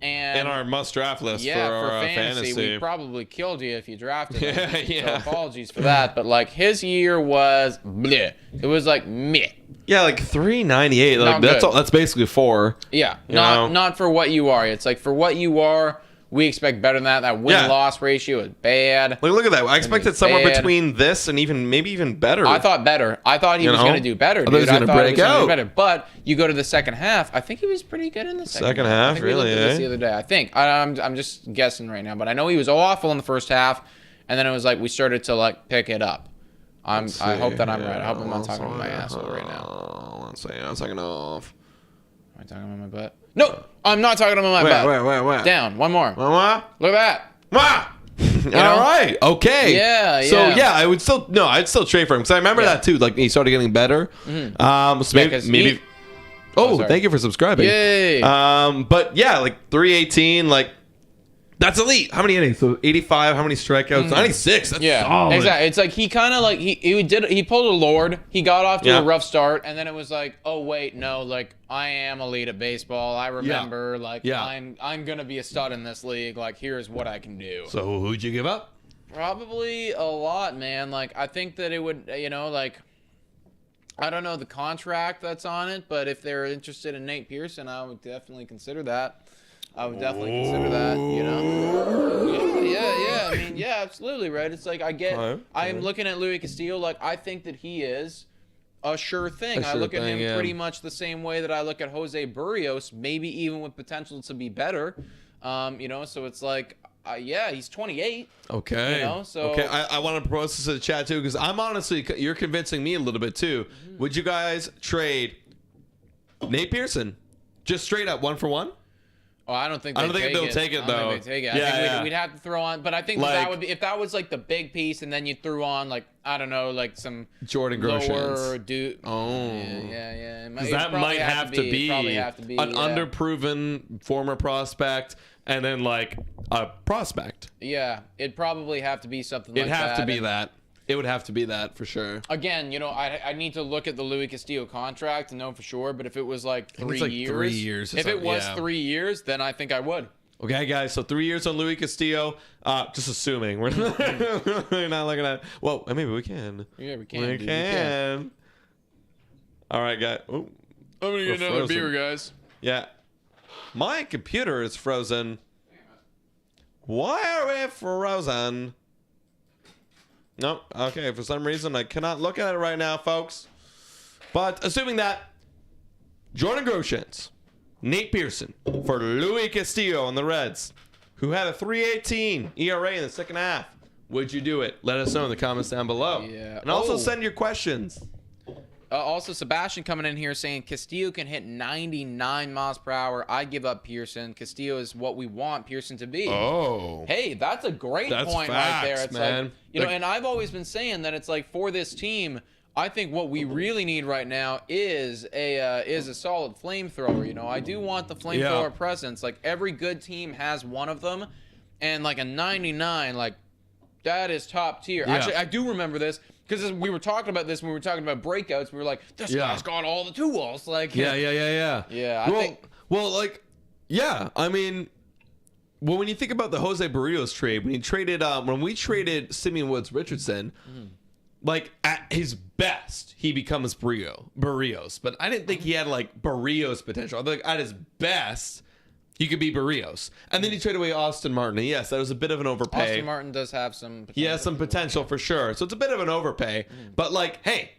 [SPEAKER 1] And
[SPEAKER 2] our must draft list for our fantasy.
[SPEAKER 1] We probably killed you if you drafted him. So apologies for that. But like his year was bleh. It was like meh.
[SPEAKER 2] Yeah, like 398. Like that's basically 4.
[SPEAKER 1] Yeah. Not for what you are. It's like for what you are, we expect better than that. That win-loss ratio is bad.
[SPEAKER 2] Like, look at that. I expected somewhere between this and maybe even better.
[SPEAKER 1] I thought better. I thought he was going to do better, dude.
[SPEAKER 2] I thought he was going to break out.
[SPEAKER 1] Better. But you go to the second half. I think he was pretty good in the second
[SPEAKER 2] half.
[SPEAKER 1] I think
[SPEAKER 2] really?
[SPEAKER 1] We looked at this the other day. I think. I'm just guessing right now, but I know he was awful in the first half, and then it was like we started to like pick it up. I hope that I'm right. I hope I'm not talking about my asshole right now.
[SPEAKER 2] Let's see. I'm second off.
[SPEAKER 1] Am I talking about my butt? No, I'm not talking about my butt.
[SPEAKER 2] Wait.
[SPEAKER 1] Down. One more. Look at that.
[SPEAKER 2] All right. Okay.
[SPEAKER 1] Yeah.
[SPEAKER 2] So I'd still trade for him because I remember that too. Like he started getting better. So maybe Oh,
[SPEAKER 1] sorry.
[SPEAKER 2] thank you for subscribing.
[SPEAKER 1] Yay.
[SPEAKER 2] But yeah, like 318, like that's elite. How many innings? So 85. How many strikeouts? 96. That's solid.
[SPEAKER 1] Exactly. It's like he kind of like he pulled a Lord. He got off to a rough start, and then it was like, oh wait, no, like I am elite at baseball. I remember, I'm gonna be a stud in this league. Like here's what I can do.
[SPEAKER 2] So who'd you give up?
[SPEAKER 1] Probably a lot, man. Like I think that it would, like. I don't know the contract that's on it, but if they're interested in Nate Pearson, I would definitely consider that. Yeah. I mean, yeah, absolutely, right? It's like I'm looking at Luis Castillo, like I think that he is a sure thing. I look at him pretty much the same way that I look at Jose Barrios, maybe even with potential to be better. So it's like, he's 28.
[SPEAKER 2] Okay. Okay, I want to propose this to the chat too, because I'm honestly, you're convincing me a little bit too. Would you guys trade Nate Pearson just straight up 1-for-1?
[SPEAKER 1] Oh, I don't think
[SPEAKER 2] they'll take it though.
[SPEAKER 1] I think we'd have to throw on, but I think that would be if that was like the big piece, and then you threw on like I don't know, like some
[SPEAKER 2] Jordan Groshans.
[SPEAKER 1] Dude.
[SPEAKER 2] Oh,
[SPEAKER 1] yeah.
[SPEAKER 2] Because that might have to be an underproven former prospect, and then like a prospect.
[SPEAKER 1] Yeah, it'd probably have to be something like that.
[SPEAKER 2] It'd have to be that. It would have to be that for sure.
[SPEAKER 1] Again, I need to look at the Luis Castillo contract to know for sure. But if it was like 3 years,
[SPEAKER 2] 3 years.
[SPEAKER 1] If it was 3 years, then I think I would.
[SPEAKER 2] Okay, guys. So 3 years on Luis Castillo. Just assuming we're not looking at. Well, maybe we can.
[SPEAKER 1] Yeah, we can.
[SPEAKER 2] We can. All right, guys. Oh,
[SPEAKER 1] I'm gonna get another beer, guys.
[SPEAKER 2] Yeah, my computer is frozen. Why are we frozen? No, okay, for some reason I cannot look at it right now, folks. But assuming that Jordan Groshans, Nate Pearson for Luis Castillo on the Reds, who had a 3.18 ERA in the second half, would you do it? Let us know in the comments down below.
[SPEAKER 1] Yeah.
[SPEAKER 2] And also send your questions.
[SPEAKER 1] Also, Sebastian coming in here saying Castillo can hit 99 miles per hour. I give up Pearson. Castillo is what we want Pearson to be.
[SPEAKER 2] Oh.
[SPEAKER 1] Hey, that's a great point right there. It's
[SPEAKER 2] man.
[SPEAKER 1] like, and I've always been saying that it's like for this team, I think what we really need right now is a solid flamethrower. I do want the flamethrower presence. Like every good team has one of them, and like a 99, like that is top tier.
[SPEAKER 2] Yeah.
[SPEAKER 1] Actually, I do remember this. Because we were talking about this when we were talking about breakouts. We were like, this guy's got all the tools. Like,
[SPEAKER 2] Yeah.
[SPEAKER 1] Yeah, I think.
[SPEAKER 2] Well, like, yeah. I mean, well, when you think about the Jose Barrios trade, when we traded Simeon Woods Richardson, like at his best, he becomes Barrios. But I didn't think he had like Barrios potential. I think at his best, he could be Barrios. And then you trade away Austin Martin. And yes, that was a bit of an overpay.
[SPEAKER 1] Austin Martin does have some potential.
[SPEAKER 2] He has some potential for sure. So it's a bit of an overpay. But like, hey,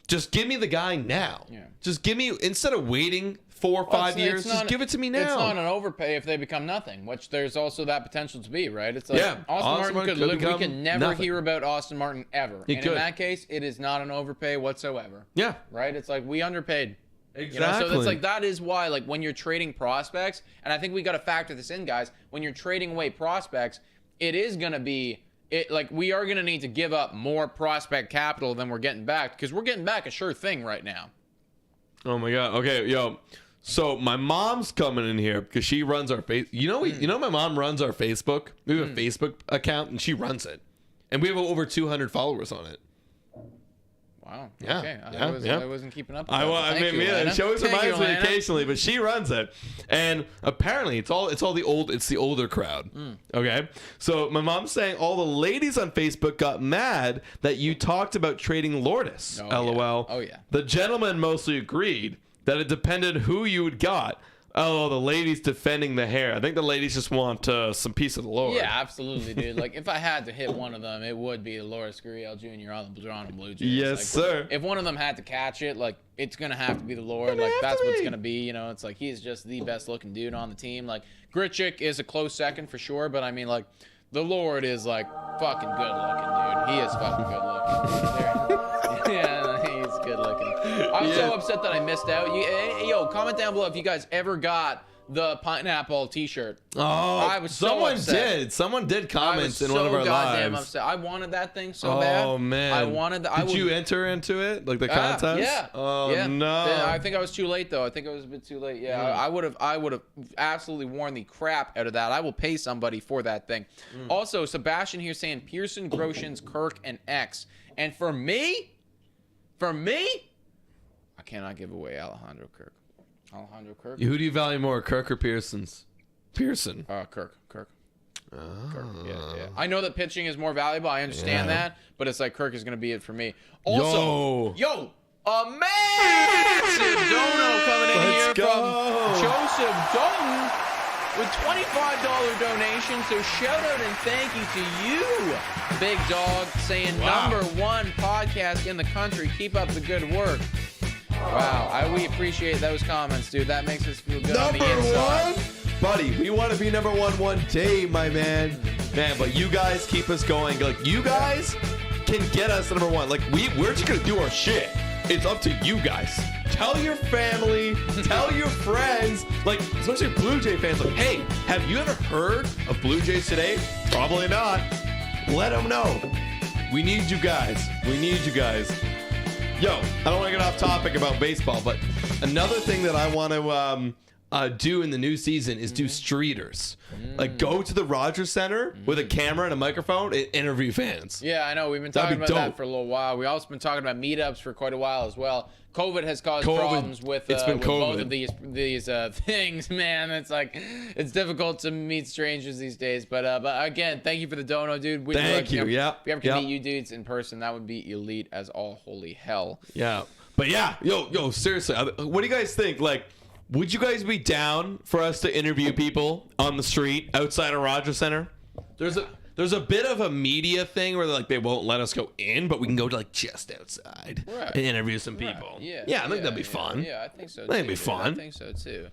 [SPEAKER 2] just give me the guy now. Yeah. Just give me, instead of waiting 4 or 5 years, just give it to me now. It's
[SPEAKER 1] not an overpay if they become nothing, which there's also that potential to be, right? It's like Austin Martin we can never hear about Austin Martin ever.
[SPEAKER 2] In
[SPEAKER 1] that case, it is not an overpay whatsoever.
[SPEAKER 2] Yeah.
[SPEAKER 1] Right? It's like we underpaid.
[SPEAKER 2] Exactly.
[SPEAKER 1] So it's like that is why, like, when you're trading prospects, and I think we got to factor this in, guys. When you're trading away prospects, it is gonna be we are gonna need to give up more prospect capital than we're getting back, because we're getting back a sure thing right now.
[SPEAKER 2] Oh my god. Okay, yo. So my mom's coming in here because she runs our face. You know, my mom runs our Facebook. We have a Facebook account, and she runs it, and we have over 200 followers on it.
[SPEAKER 1] Wow.
[SPEAKER 2] Yeah.
[SPEAKER 1] Okay. I wasn't keeping up with that.
[SPEAKER 2] I mean, she always reminds me occasionally, but she runs it. And apparently it's the older crowd. Okay. So my mom's saying all the ladies on Facebook got mad that you talked about trading Lourdes. LOL.
[SPEAKER 1] Yeah. Oh yeah.
[SPEAKER 2] The gentlemen mostly agreed that it depended who you had got. Oh, the ladies defending the hair. I think the ladies just want some piece of the Lord.
[SPEAKER 1] Yeah, absolutely, dude. Like, if I had to hit one of them, it would be Lourdes Gurriel Jr. on the Toronto Blue Jays.
[SPEAKER 2] Yes, sir.
[SPEAKER 1] If one of them had to catch it, like, it's going to have to be the Lord. Like, that's what's going to be. It's like he's just the best-looking dude on the team. Like, Grichuk is a close second for sure, but, I mean, like, the Lord is, like, fucking good-looking, dude. He is fucking good-looking. Yeah, he's good-looking. I'm so upset that I missed out. Yo, comment down below if you guys ever got the pineapple T-shirt.
[SPEAKER 2] Oh,
[SPEAKER 1] I was so upset.
[SPEAKER 2] Someone did comment in one of our
[SPEAKER 1] goddamn
[SPEAKER 2] lives.
[SPEAKER 1] upset. I wanted that thing so bad.
[SPEAKER 2] Oh man,
[SPEAKER 1] I wanted.
[SPEAKER 2] Did you enter into it, like the contest?
[SPEAKER 1] Yeah.
[SPEAKER 2] Oh
[SPEAKER 1] yeah.
[SPEAKER 2] no.
[SPEAKER 1] I think I was too late though. I think I was a bit too late. Yeah. I would have absolutely worn the crap out of that. I will pay somebody for that thing. Also, Sebastian here saying Pearson, Groshans, Kirk, and X. And for me, I cannot give away Alejandro Kirk.
[SPEAKER 2] Who do you value more, Kirk or Pearson's? Pearson.
[SPEAKER 1] Kirk. Kirk. Yeah. I know that pitching is more valuable. I understand that, but it's like Kirk is going to be it for me. Also, a massive dono coming in here from Joseph Dalton with $25 donation. So shout out and thank you to you, big dog, saying #1 podcast in the country. Keep up the good work. Wow, we appreciate those comments, dude. That makes us feel good on the inside.
[SPEAKER 2] #1? Buddy, we want to be #1 one day, my man. Man, but you guys keep us going. Like, you guys can get us #1. Like, we're just going to do our shit. It's up to you guys. Tell your family, tell your friends, like, especially Blue Jay fans, like, hey, have you ever heard of Blue Jays today? Probably not. Let them know. We need you guys. Yo, I don't want to get off topic about baseball, but another thing that I want to do in the new season is do streeters. Like, go to the Rogers Center with a camera and a microphone and interview fans.
[SPEAKER 1] Yeah, I know. We've been talking about that for a little while. We've also been talking about meetups for quite a while as well. COVID has caused problems with both of these things, man. It's like, it's difficult to meet strangers these days. But again, thank you for the dono, dude.
[SPEAKER 2] Thank you. Yeah.
[SPEAKER 1] If we ever can meet you dudes in person, that would be elite as all holy hell.
[SPEAKER 2] Yeah. But yeah, yo, seriously, what do you guys think? Like, would you guys be down for us to interview people on the street outside of Rogers Center? There's a bit of a media thing where they won't let us go in, but we can go to like just outside and interview some people.
[SPEAKER 1] Yeah,
[SPEAKER 2] I think that'd be fun.
[SPEAKER 1] Yeah, I think so.
[SPEAKER 2] That'd be fun.
[SPEAKER 1] I think so too.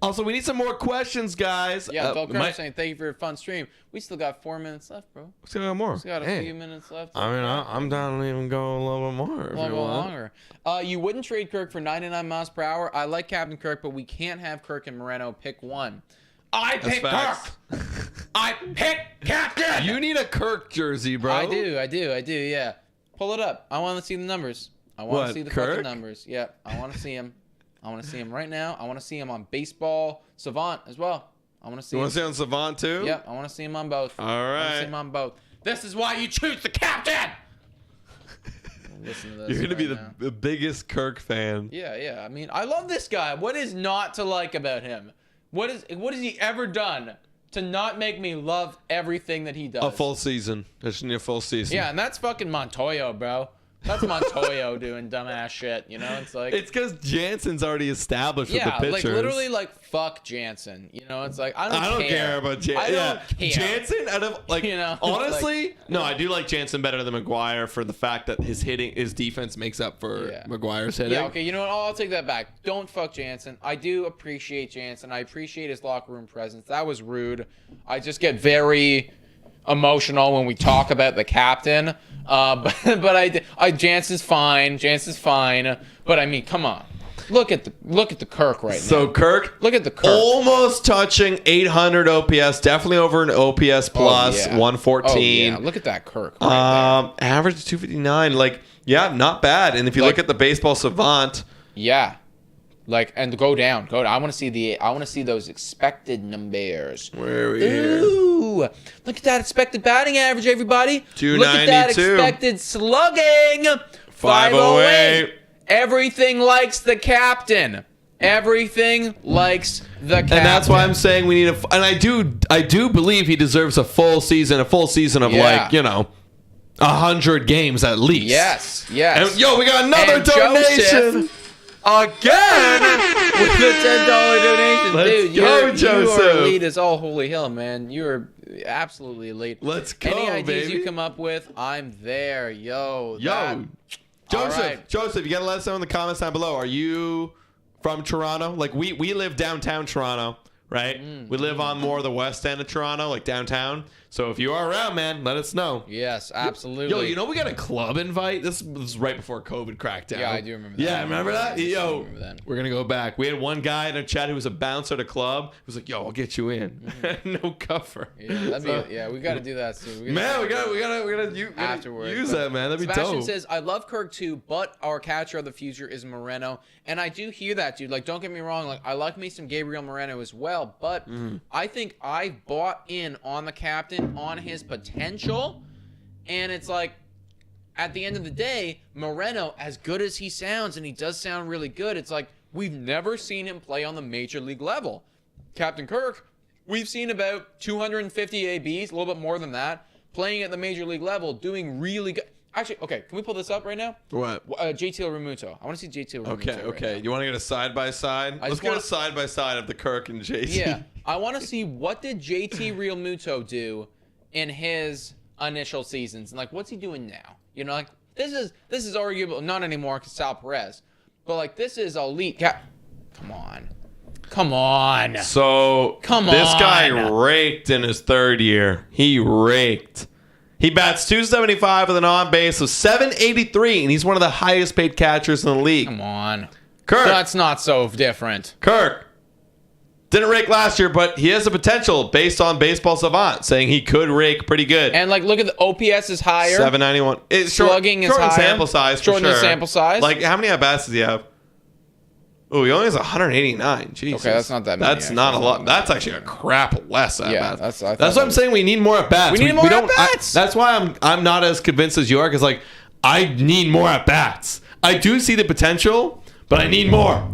[SPEAKER 2] Also, we need some more questions, guys.
[SPEAKER 1] Yeah, Phil Kerr saying thank you for a fun stream. We still got 4 minutes left, bro.
[SPEAKER 2] We still got more.
[SPEAKER 1] We got a few minutes left.
[SPEAKER 2] I mean, I'm down to even go a little bit more.
[SPEAKER 1] A little bit longer. You wouldn't trade Kirk for 99 miles per hour. I like Captain Kirk, but we can't have Kirk and Moreno. Pick one. I pick Kirk. I pick Captain.
[SPEAKER 2] You need a Kirk jersey, bro.
[SPEAKER 1] I do. Yeah. Pull it up. I want to see the numbers. I want to see the fucking numbers. Yeah. I want to see them. I want to see him right now. I want to see him on Baseball Savant as well. I want to see.
[SPEAKER 2] You want to see on Savant too?
[SPEAKER 1] Yep. I want to see him on both.
[SPEAKER 2] All right. I want
[SPEAKER 1] to see him on both. This is why you choose the captain. Listen to this.
[SPEAKER 2] You're gonna be the biggest Kirk fan.
[SPEAKER 1] Yeah. I mean, I love this guy. What is not to like about him? What has he ever done to not make me love everything that he does?
[SPEAKER 2] A full season. Just need a full season.
[SPEAKER 1] Yeah, and that's fucking Montoyo, bro. That's Montoyo doing dumbass shit, you know? It's like,
[SPEAKER 2] it's because Jansen's already established with the pitchers.
[SPEAKER 1] Like literally, like, fuck Jansen. You know, it's like I don't
[SPEAKER 2] care about Jansen.
[SPEAKER 1] I don't care.
[SPEAKER 2] Jansen, out of like, you know, honestly,
[SPEAKER 1] like,
[SPEAKER 2] no, I do like Jansen better than McGuire for the fact that his defense makes up for McGuire's hitting.
[SPEAKER 1] Yeah, okay, you know what? I'll take that back. Don't fuck Jansen. I do appreciate Jansen. I appreciate his locker room presence. That was rude. I just get very emotional when we talk about the captain. But Jansen's fine. But I mean, come on. Look at the Kirk right now.
[SPEAKER 2] So Kirk,
[SPEAKER 1] look at the Kirk.
[SPEAKER 2] Almost touching 800 OPS, definitely over an OPS plus 114.
[SPEAKER 1] Oh, yeah. Look at that Kirk. Right there.
[SPEAKER 2] Average 259. Like, yeah, not bad. And if you look at the Baseball Savant,
[SPEAKER 1] yeah. Like, and go down. I want to see those expected numbers.
[SPEAKER 2] Where are we here?
[SPEAKER 1] Ooh, look at that expected batting average, everybody.
[SPEAKER 2] 292.
[SPEAKER 1] Look at that expected slugging. 508. Everything likes the captain. Everything likes the captain.
[SPEAKER 2] And that's why I'm saying we need and I do believe he deserves a full season of like, 100 games at least.
[SPEAKER 1] Yes.
[SPEAKER 2] And, we got another donation.
[SPEAKER 1] Joseph, again with the $10 donation.
[SPEAKER 2] Let's go, Joseph.
[SPEAKER 1] You are elite as all holy hell, man. You are absolutely elite.
[SPEAKER 2] Let's go,
[SPEAKER 1] Any ideas
[SPEAKER 2] baby.
[SPEAKER 1] you come up with, I'm there.
[SPEAKER 2] Joseph, you gotta let us know in the comments down below. Are you from Toronto? Like, we live downtown Toronto, right? We live on more of the west end of Toronto, like downtown. So if you are around, man, let us know.
[SPEAKER 1] Yes, absolutely.
[SPEAKER 2] Yo, you know we got a club invite? This was right before COVID cracked down.
[SPEAKER 1] Yeah, I do remember that.
[SPEAKER 2] Yeah, remember that? Yo,
[SPEAKER 1] remember that.
[SPEAKER 2] we're going to go back. We had one guy in a chat who was a bouncer at a club. He was like, yo, I'll get you in. No cover.
[SPEAKER 1] Yeah, we got to do that soon.
[SPEAKER 2] Man, we gotta use that, man. That'd be
[SPEAKER 1] Sebastian
[SPEAKER 2] dope.
[SPEAKER 1] says, I love Kirk too, but our catcher of the future is Moreno. And I do hear that, dude. Like, don't get me wrong. Like, I like me some Gabriel Moreno as well, but I think I bought in on the captain, on his potential, and it's like, at the end of the day, Moreno, as good as he sounds, and he does sound really good, it's like, we've never seen him play on the major league level. Captain Kirk, we've seen about 250 ABs, a little bit more than that, playing at the major league level, doing really good. Actually, okay, can we pull this up right now?
[SPEAKER 2] What?
[SPEAKER 1] JT Realmuto. I want to see JT Realmuto.
[SPEAKER 2] Okay. You want to get a side by side? Let's get a side by side of the Kirk and JT.
[SPEAKER 1] Yeah, I want to see what did JT Realmuto do in his initial seasons, and like what's he doing now? You know, like this is arguable, not anymore because Sal Perez, but like this is elite. Come on.
[SPEAKER 2] So this guy raked in his third year. He raked. He bats 275 with an on-base of 783, and he's one of the highest paid catchers in the league.
[SPEAKER 1] Come on.
[SPEAKER 2] Kirk.
[SPEAKER 1] That's not so different.
[SPEAKER 2] Kirk didn't rake last year, but he has the potential based on Baseball Savant saying he could rake pretty good.
[SPEAKER 1] And like, look at the OPS is higher.
[SPEAKER 2] 791. It's
[SPEAKER 1] slugging is higher.
[SPEAKER 2] Sample size for
[SPEAKER 1] Shorten
[SPEAKER 2] sure.
[SPEAKER 1] the sample size.
[SPEAKER 2] Like, how many at-bats does he have? Oh, he only has 189. Jesus.
[SPEAKER 1] Okay, that's not that many.
[SPEAKER 2] That's not a lot. That's actually a crap less at
[SPEAKER 1] Yeah,
[SPEAKER 2] bats.
[SPEAKER 1] that's
[SPEAKER 2] what I'm saying. We need more at bats.
[SPEAKER 1] We need more at bats.
[SPEAKER 2] That's why I'm not as convinced as you are. Because like, I need more at bats. I do see the potential, but I need more.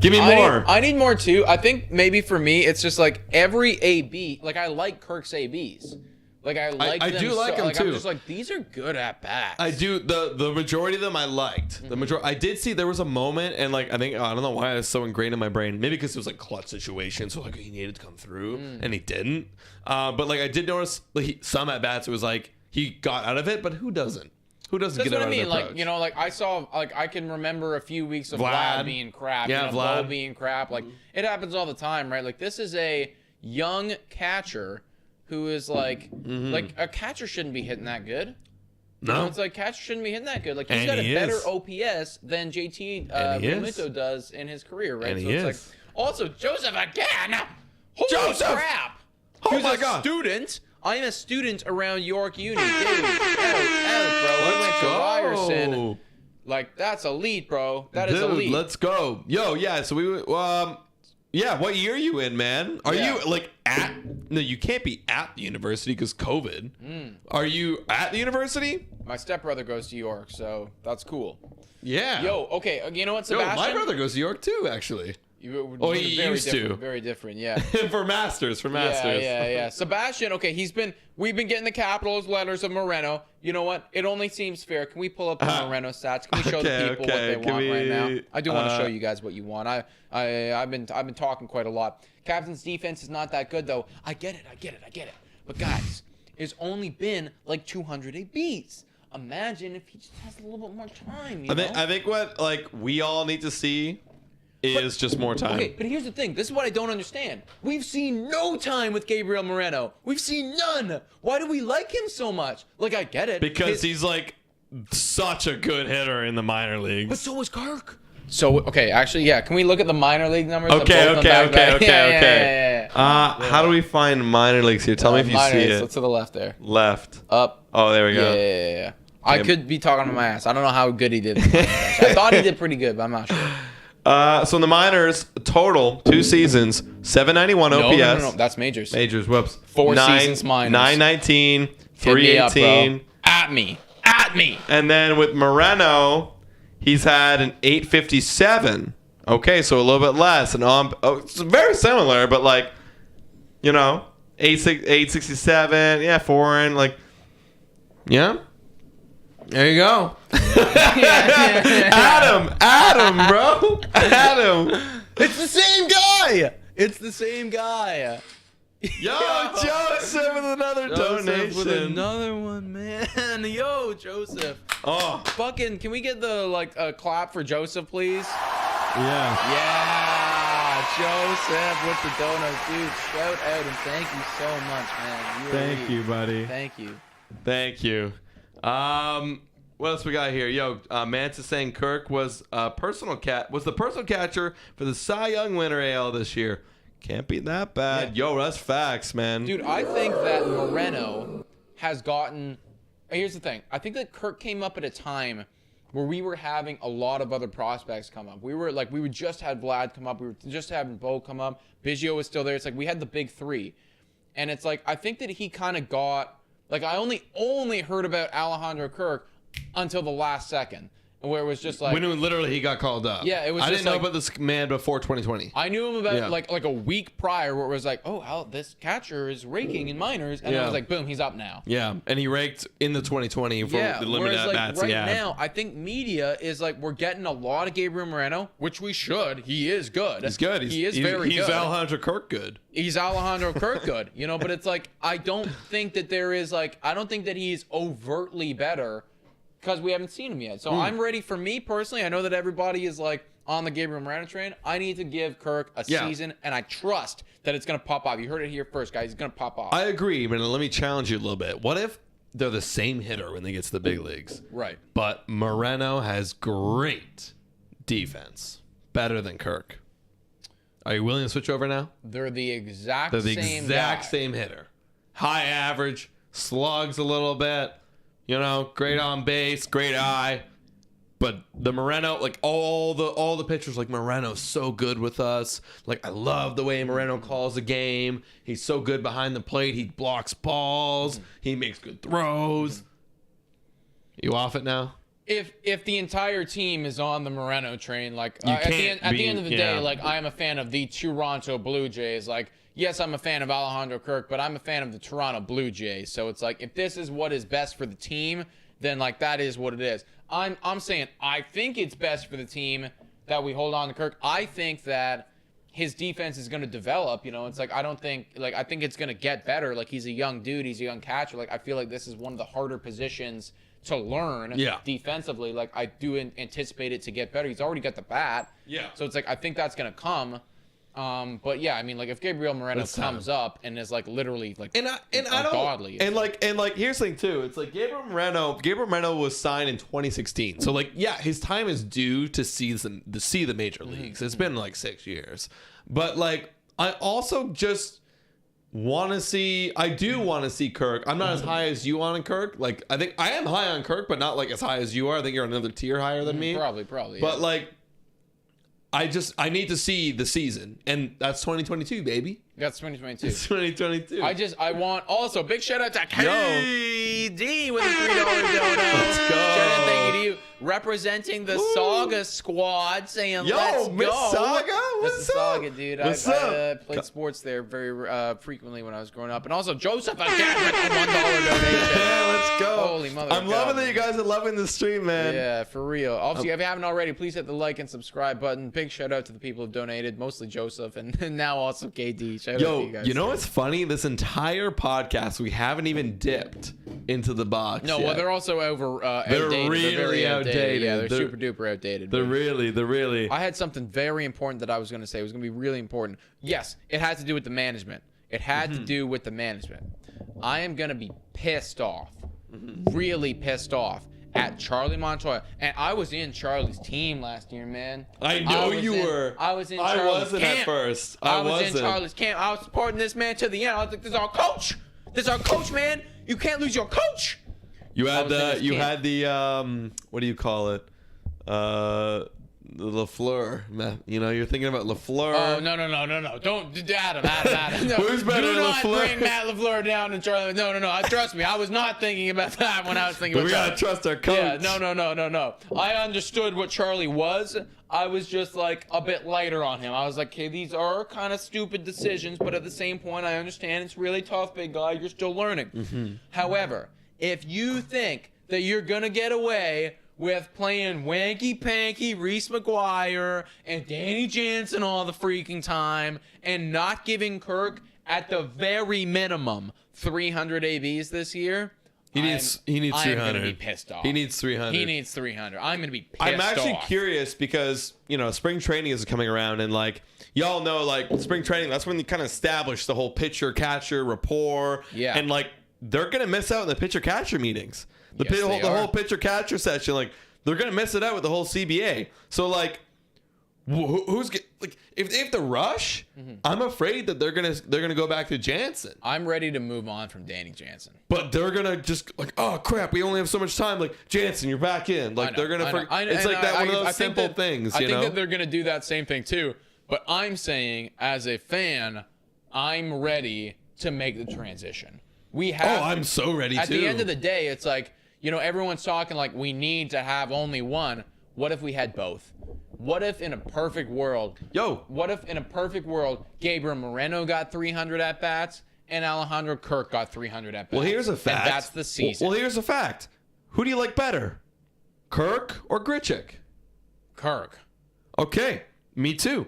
[SPEAKER 2] Give me more.
[SPEAKER 1] I need more too. I think maybe for me, it's just like every AB. Like I like Kirk's ABs. Like I like.
[SPEAKER 2] I
[SPEAKER 1] them
[SPEAKER 2] do like them too.
[SPEAKER 1] I'm just like these are good at bats.
[SPEAKER 2] I do. The majority of them I liked. The majority. I did see there was a moment, and like I don't know why it was so ingrained in my brain. Maybe because it was like clutch situation, so like he needed to come through, and he didn't. But like I did notice like some at bats. It was like he got out of it, but who doesn't? Who doesn't
[SPEAKER 1] That's
[SPEAKER 2] get
[SPEAKER 1] what
[SPEAKER 2] out
[SPEAKER 1] I mean.
[SPEAKER 2] of their
[SPEAKER 1] Like, you know, like I saw, like I can remember a few weeks of Vlad being crap.
[SPEAKER 2] Yeah,
[SPEAKER 1] you know,
[SPEAKER 2] Vlad
[SPEAKER 1] Bo being crap. Like it happens all the time, right? Like this is a young catcher who is like a catcher shouldn't be hitting that good.
[SPEAKER 2] No,
[SPEAKER 1] you know, it's like catcher shouldn't be hitting that good. Like he's got a better OPS than JT Realmuto does in his career, right?
[SPEAKER 2] And
[SPEAKER 1] so
[SPEAKER 2] he
[SPEAKER 1] it's
[SPEAKER 2] is.
[SPEAKER 1] like also Joseph again. Holy
[SPEAKER 2] Joseph!
[SPEAKER 1] crap!
[SPEAKER 2] Oh
[SPEAKER 1] He's
[SPEAKER 2] my
[SPEAKER 1] a
[SPEAKER 2] God!
[SPEAKER 1] student. I'm a student around York Uni, dude. Out, bro. We went to Ryerson. Like that's elite, bro. That is elite.
[SPEAKER 2] Let's go. Yo, yeah. So yeah. What year are you in, man? Are you like at? No, you can't be at the university because COVID. Are you at the university?
[SPEAKER 1] My stepbrother goes to York, so that's cool.
[SPEAKER 2] Yeah.
[SPEAKER 1] Yo, okay. You know what,
[SPEAKER 2] Yo,
[SPEAKER 1] Sebastian?
[SPEAKER 2] my brother goes to York too, actually.
[SPEAKER 1] He
[SPEAKER 2] used to.
[SPEAKER 1] Very different, yeah.
[SPEAKER 2] for masters.
[SPEAKER 1] Yeah. Sebastian, okay, we've been getting the Capitals letters of Moreno. You know what? It only seems fair. Can we pull up the Moreno stats? Can we show the people what they want right now? I do want to show you guys what you want. I've been talking quite a lot. Captain's defense is not that good though. I get it. But guys, it's only been like 200 ABs. Imagine if he just has a little bit more time.
[SPEAKER 2] I think what like we all need to see is just more time.
[SPEAKER 1] Okay, but here's the thing. This is what I don't understand. We've seen no time with Gabriel Moreno. We've seen none. Why do we like him so much? Like, I get it.
[SPEAKER 2] Because he's like such a good hitter in the minor leagues.
[SPEAKER 1] But so is Kirk. So, okay, actually, yeah. Can we look at the minor league numbers?
[SPEAKER 2] Okay. How do we find minor leagues here? Tell me if you see it.
[SPEAKER 1] Let's to the left there.
[SPEAKER 2] Left.
[SPEAKER 1] Up.
[SPEAKER 2] Oh, there we go.
[SPEAKER 1] Yeah. I could be talking on my ass. I don't know how good he did. I thought he did pretty good, but I'm not sure.
[SPEAKER 2] So in the minors, total 2 seasons, 791 OPS.
[SPEAKER 1] No. That's majors.
[SPEAKER 2] Majors, whoops.
[SPEAKER 1] 4 seasons minors.
[SPEAKER 2] 919, 318.
[SPEAKER 1] At me.
[SPEAKER 2] And then with Moreno, he's had an 857. Okay, so a little bit less. And it's very similar, but like, you know, 867. Yeah, foreign. Like, yeah. There you go. Adam, bro. Adam.
[SPEAKER 1] It's the same guy.
[SPEAKER 2] Yo, Joseph with another donation.
[SPEAKER 1] With another one, man. Yo, Joseph.
[SPEAKER 2] Oh.
[SPEAKER 1] Fucking, can we get the, like, a clap for Joseph, please?
[SPEAKER 2] Yeah.
[SPEAKER 1] Yeah, Joseph with the donuts, dude. Shout out and thank you so much, man.
[SPEAKER 2] Thank you, buddy.
[SPEAKER 1] Thank you.
[SPEAKER 2] Thank you. What else we got here? Yo, Mance is saying Kirk was the personal catcher for the Cy Young winner AL this year. Can't be that bad.
[SPEAKER 1] Yeah.
[SPEAKER 2] Yo, that's facts, man.
[SPEAKER 1] Dude, I think that Moreno has gotten. Here's the thing. I think that Kirk came up at a time where we were having a lot of other prospects come up. We would just had Vlad come up. We were just having Bo come up. Biggio was still there. It's like we had the big three. And it's like, I think that he kind of got, like, I only heard about Alejandro Kirk until the last second, where it was just like,
[SPEAKER 2] when literally he got called up.
[SPEAKER 1] Yeah, it was.
[SPEAKER 2] I
[SPEAKER 1] just
[SPEAKER 2] didn't know
[SPEAKER 1] like,
[SPEAKER 2] about this man before 2020.
[SPEAKER 1] I knew him about like a week prior, where it was like, oh, this catcher is raking in minors, and I was like, boom, he's up now.
[SPEAKER 2] Yeah, and he raked in the 2020 for the limited at bats.
[SPEAKER 1] Right now, I think media is like, we're getting a lot of Gabriel Moreno, which we should. He is good.
[SPEAKER 2] He's good.
[SPEAKER 1] He's very good.
[SPEAKER 2] He's Alejandro Kirk good.
[SPEAKER 1] He's Alejandro Kirk good, you know. But it's like, I don't think that there is like, I don't think that he's overtly better, because we haven't seen him yet. So I'm ready. For me personally, I know that everybody is like on the Gabriel Moreno train. I need to give Kirk a season, and I trust that it's going to pop off. You heard it here first, guys. He's going to pop off.
[SPEAKER 2] I agree, but let me challenge you a little bit. What if they're the same hitter when they get to the big leagues?
[SPEAKER 1] Right.
[SPEAKER 2] But Moreno has great defense. Better than Kirk. Are you willing to switch over now?
[SPEAKER 1] They're the exact
[SPEAKER 2] same hitter. High average, slugs a little bit. You know, great on base, great eye. But the Moreno, like all the pitchers, like Moreno's so good with us. Like, I love the way Moreno calls the game. He's so good behind the plate. He blocks balls. He makes good throws. You off it now?
[SPEAKER 1] If the entire team is on the Moreno train, like at the end of the day, like, I am a fan of the Toronto Blue Jays. Like, yes, I'm a fan of Alejandro Kirk, but I'm a fan of the Toronto Blue Jays. So it's like, if this is what is best for the team, then like that is what it is. I'm saying I think it's best for the team that we hold on to Kirk. I think that his defense is going to develop. You know, it's like, I think it's going to get better. Like, he's a young dude, he's a young catcher. Like, I feel like this is one of the harder positions to learn defensively. Like, I do anticipate it to get better. He's already got the bat. Yeah. So it's like, I think that's going to come. But yeah, I mean, like, if Gabriel Moreno comes up and is like literally like godly,
[SPEAKER 2] and like here's the thing too, it's like Gabriel Moreno was signed in 2016, so like, yeah, his time is due to see the major leagues. It's been like 6 years, but like, I also just want to see Kirk. I'm not as high as you on Kirk. Like, I think I am high on Kirk, but not like as high as you are. I think you're another tier higher than me.
[SPEAKER 1] Probably.
[SPEAKER 2] But like, I need to see the season, and that's 2022, baby.
[SPEAKER 1] That's 2022.
[SPEAKER 2] It's 2022.
[SPEAKER 1] I want also big shout out to KD with a $3 donut.
[SPEAKER 2] Let's go.
[SPEAKER 1] Shout out, thank you to you, representing the Saga squad, saying let's go.
[SPEAKER 2] Miss Saga,
[SPEAKER 1] That's the Saga, dude.
[SPEAKER 2] What's
[SPEAKER 1] I
[SPEAKER 2] up?
[SPEAKER 1] played sports there very frequently when I was growing up, and also Joseph again with a $1 donation.
[SPEAKER 2] Yeah, let's go.
[SPEAKER 1] Holy mother!
[SPEAKER 2] I'm loving that you guys are loving the stream, man.
[SPEAKER 1] Yeah, for real. Obviously, if you haven't already, please hit the like and subscribe button. Big shout out to the people who donated, mostly Joseph, and now also KD. Shout out to you guys.
[SPEAKER 2] You know what's funny? This entire podcast, we haven't even dipped into the box.
[SPEAKER 1] No,
[SPEAKER 2] yet.
[SPEAKER 1] well, they're also outdated.
[SPEAKER 2] They're really
[SPEAKER 1] very outdated. Yeah, they're
[SPEAKER 2] They're
[SPEAKER 1] super duper outdated.
[SPEAKER 2] They're really.
[SPEAKER 1] I had something very important that I was going to say. It was going to be really important. Yes, it had to do with the management. It had to do with the management. I am going to be pissed off, really pissed off at Charlie Montoya. And I was in Charlie's team last year, man.
[SPEAKER 2] I know you were.
[SPEAKER 1] I was in Charlie's camp.
[SPEAKER 2] I wasn't at first.
[SPEAKER 1] I was in Charlie's camp. I was supporting this man to the end. I was like, this is our coach. This is our coach, man. You can't lose your coach.
[SPEAKER 2] You had the what do you call it? The LaFleur. You know, you're thinking about LaFleur.
[SPEAKER 1] Oh, no. Don't, Adam. No.
[SPEAKER 2] Who's better than LaFleur?
[SPEAKER 1] Do not bring Matt LaFleur down and Charlie. No. Trust me, I was not thinking about that when I was thinking about
[SPEAKER 2] Charlie. We gotta trust our coach.
[SPEAKER 1] Yeah, no. I understood what Charlie was. I was just like a bit lighter on him. I was like, okay, these are kind of stupid decisions, but at the same point, I understand it's really tough, big guy. You're still learning. However, if you think that you're gonna get away with playing wanky-panky Reese McGuire and Danny Jansen all the freaking time and not giving Kirk, at the very minimum, 300 ABs this year,
[SPEAKER 2] He needs
[SPEAKER 1] I'm
[SPEAKER 2] 300.
[SPEAKER 1] gonna be pissed off.
[SPEAKER 2] He needs 300.
[SPEAKER 1] He needs 300. I'm gonna be pissed off.
[SPEAKER 2] I'm actually curious because, spring training is coming around, and like y'all know, like spring training, that's when you kind of establish the whole pitcher catcher rapport.
[SPEAKER 1] Yeah.
[SPEAKER 2] And like they're gonna miss out on the pitcher catcher meetings. The whole pitcher catcher session, like they're gonna miss it out with the whole CBA. So like, who's like if they have to rush? I'm afraid that they're gonna go back to Jansen.
[SPEAKER 1] I'm ready to move on from Danny Jansen.
[SPEAKER 2] But they're gonna just like, oh crap, we only have so much time. Like Jansen, you're back in. Like they're gonna. It's like that one of those simple things.
[SPEAKER 1] I think that they're gonna do that same thing too. But I'm saying, as a fan, I'm ready to make the transition. We have.
[SPEAKER 2] Oh, I'm so ready too.
[SPEAKER 1] At the end of the day, it's like, everyone's talking like we need to have only one. What if we had both? What if in a perfect world, Gabriel Moreno got 300 at-bats and Alejandro Kirk got 300 at-bats?
[SPEAKER 2] Well, here's a fact.
[SPEAKER 1] And that's the season.
[SPEAKER 2] Well, here's a fact. Who do you like better? Kirk or Grichuk?
[SPEAKER 1] Kirk.
[SPEAKER 2] Okay, me too.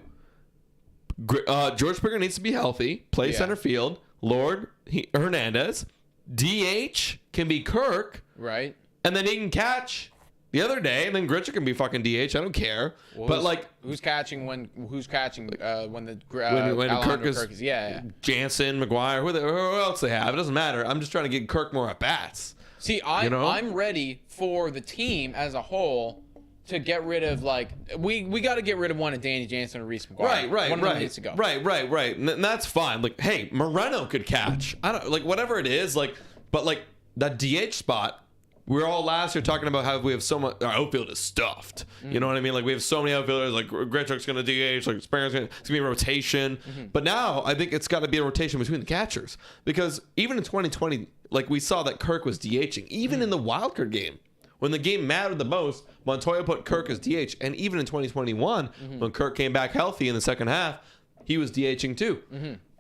[SPEAKER 2] George Springer needs to be healthy, play center field. Hernandez. DH can be Kirk.
[SPEAKER 1] Right.
[SPEAKER 2] And then he can catch the other day, and then Grichuk can be fucking DH. I don't care. Well, but like,
[SPEAKER 1] who's catching when the
[SPEAKER 2] Kirk is
[SPEAKER 1] yeah.
[SPEAKER 2] Jansen, McGuire, who else they have? It doesn't matter. I'm just trying to get Kirk more at bats.
[SPEAKER 1] See, I'm ready for the team as a whole to get rid of, like, we got to get rid of one of Danny Jansen and Reese McGuire. One of them needs to go.
[SPEAKER 2] Right. And that's fine. Like, hey, Moreno could catch. I don't like whatever it is. Like, but like that DH spot. We were all last year talking about how we have so much. Our outfield is stuffed. You know what I mean? Like we have so many outfielders. Like Grichuk's going to DH. Like Springer's going to be a rotation. But now I think it's got to be a rotation between the catchers because even in 2020, like we saw that Kirk was DHing. Even in the wildcard game, when the game mattered the most, Montoya put Kirk as DH. And even in 2021, when Kirk came back healthy in the second half, he was DHing too.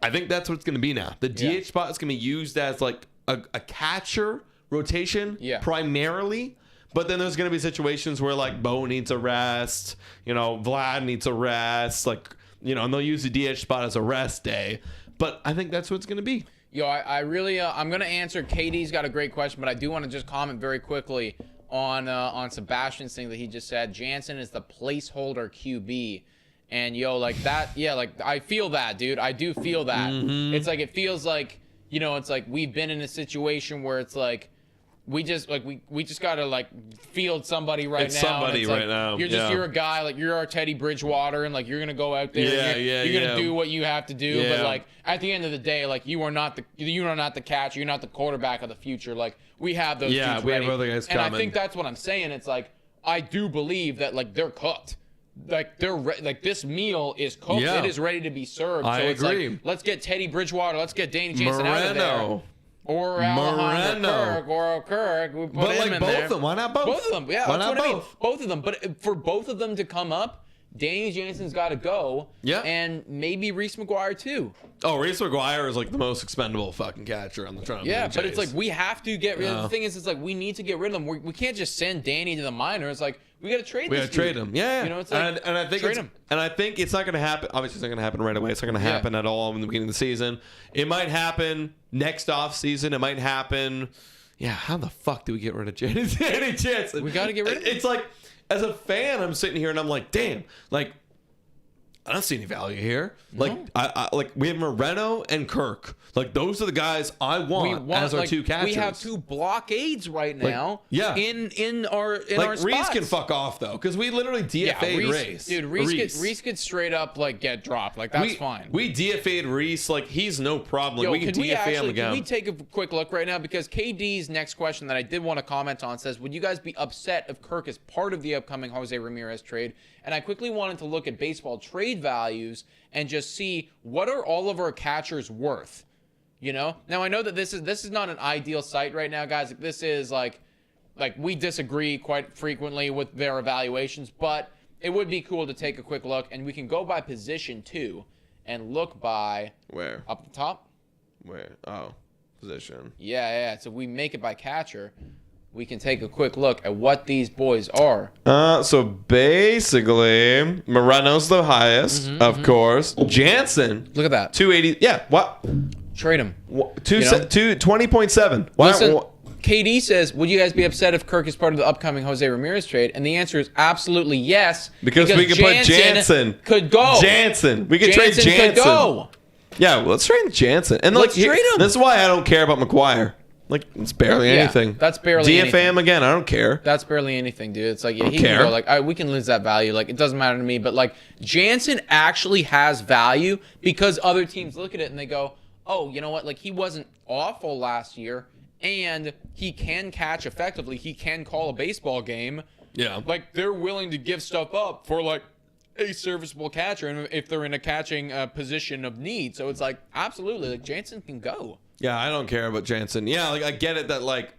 [SPEAKER 2] I think that's what it's going to be now. The DH spot is going to be used as like a catcher rotation primarily, but then there's going to be situations where like Bo needs a rest, Vlad needs a rest, like, and they'll use the DH spot as a rest day. But I think that's what it's going to be.
[SPEAKER 1] I really, I'm going to answer. Katie's got a great question, but I do want to just comment very quickly on Sebastian's thing that he just said. Jansen is the placeholder QB. And like that, like I feel that, dude. I do feel that. It's like, it feels like, it's like we've been in a situation where it's like, we just gotta like field somebody right
[SPEAKER 2] it's
[SPEAKER 1] now.
[SPEAKER 2] Somebody right now.
[SPEAKER 1] You're a guy, like you're our Teddy Bridgewater, and like you're gonna go out there. You're gonna do what you have to do. But like at the end of the day, like you are not the catcher. You're not the quarterback of the future. Like we have those.
[SPEAKER 2] Yeah, we have other guys coming.
[SPEAKER 1] And I think that's what I'm saying. It's like I do believe that like they're cooked. Like like this meal is cooked. It is ready to be served.
[SPEAKER 2] I agree.
[SPEAKER 1] Like, let's get Teddy Bridgewater. Let's get Danny Jansen out of there. Or Alejandro Kirk, or Kirk. We put him in
[SPEAKER 2] both
[SPEAKER 1] there.
[SPEAKER 2] of them. Why not both?
[SPEAKER 1] Both of them. Yeah,
[SPEAKER 2] why
[SPEAKER 1] that's
[SPEAKER 2] not
[SPEAKER 1] what
[SPEAKER 2] both?
[SPEAKER 1] I mean. Both of them. But for both of them to come up, Danny Jansen's got to go.
[SPEAKER 2] Yeah.
[SPEAKER 1] And maybe Reese McGuire too.
[SPEAKER 2] Oh, Reese McGuire is like the most expendable fucking catcher on the Toronto Blue Jays.
[SPEAKER 1] But it's like we have to get rid of. The thing is, it's like we need to get rid of them. We can't just send Danny to the minors. Like we got to trade. We got to
[SPEAKER 2] trade him. Yeah.
[SPEAKER 1] It's like
[SPEAKER 2] and I think
[SPEAKER 1] trade him.
[SPEAKER 2] And I think it's not going to happen. Obviously, it's not going to happen right away. It's not going to happen at all in the beginning of the season. It might happen next off season. It might happen. Yeah. How the fuck do we get rid of Danny Jansen?
[SPEAKER 1] We got to get rid of him.
[SPEAKER 2] It's like as a fan, I'm sitting here and I'm like, damn, like. I don't see any value here. Like, I like we have Moreno and Kirk. Like, those are the guys I want as our two catchers.
[SPEAKER 1] We have two blockades right now. In our spots.
[SPEAKER 2] Reese can fuck off though, because we literally DFA'd Reese.
[SPEAKER 1] Dude, Reese could straight up like get dropped. Like that's fine.
[SPEAKER 2] We DFA'd Reese. Like he's no problem. Like, we can DFA him again.
[SPEAKER 1] Can we take a quick look right now? Because KD's next question that I did want to comment on says, would you guys be upset if Kirk is part of the upcoming Jose Ramirez trade? And I quickly wanted to look at baseball trade values and just see what are all of our catchers worth. Now I know that this is not an ideal site right now, guys. This is like we disagree quite frequently with their evaluations, but it would be cool to take a quick look, and we can go by position too and look by
[SPEAKER 2] where
[SPEAKER 1] up the top.
[SPEAKER 2] Where position.
[SPEAKER 1] Yeah. So we make it by catcher. We can take a quick look at what these boys are.
[SPEAKER 2] So basically, Moreno's the highest, of course. Jansen.
[SPEAKER 1] Look at that.
[SPEAKER 2] 280. Yeah. What?
[SPEAKER 1] Trade him.
[SPEAKER 2] 20.7. Why?
[SPEAKER 1] Listen, KD says, would you guys be upset if Kirk is part of the upcoming Jose Ramirez trade? And the answer is absolutely yes.
[SPEAKER 2] Because we could put Jansen.
[SPEAKER 1] Could go.
[SPEAKER 2] Jansen. We could trade Jansen.
[SPEAKER 1] Could go.
[SPEAKER 2] Yeah, well, let's trade Jansen. And
[SPEAKER 1] let's trade him.
[SPEAKER 2] This is why I don't care about McGuire. Like, it's barely anything.
[SPEAKER 1] That's barely
[SPEAKER 2] DFA
[SPEAKER 1] anything.
[SPEAKER 2] him again. I don't care.
[SPEAKER 1] That's barely anything, dude. It's like, yeah, he
[SPEAKER 2] care.
[SPEAKER 1] can go. Like, we can lose that value. Like, it doesn't matter to me. But, like, Jansen actually has value because other teams look at it and they go, oh, you know what? Like, he wasn't awful last year, and he can catch effectively. He can call a baseball game.
[SPEAKER 2] Yeah.
[SPEAKER 1] Like, they're willing to give stuff up for, like, a serviceable catcher, and if they're in a catching position of need. So it's like, absolutely, like, Jansen can go.
[SPEAKER 2] Yeah, I don't care about Jansen. Yeah, like, I get it that, like,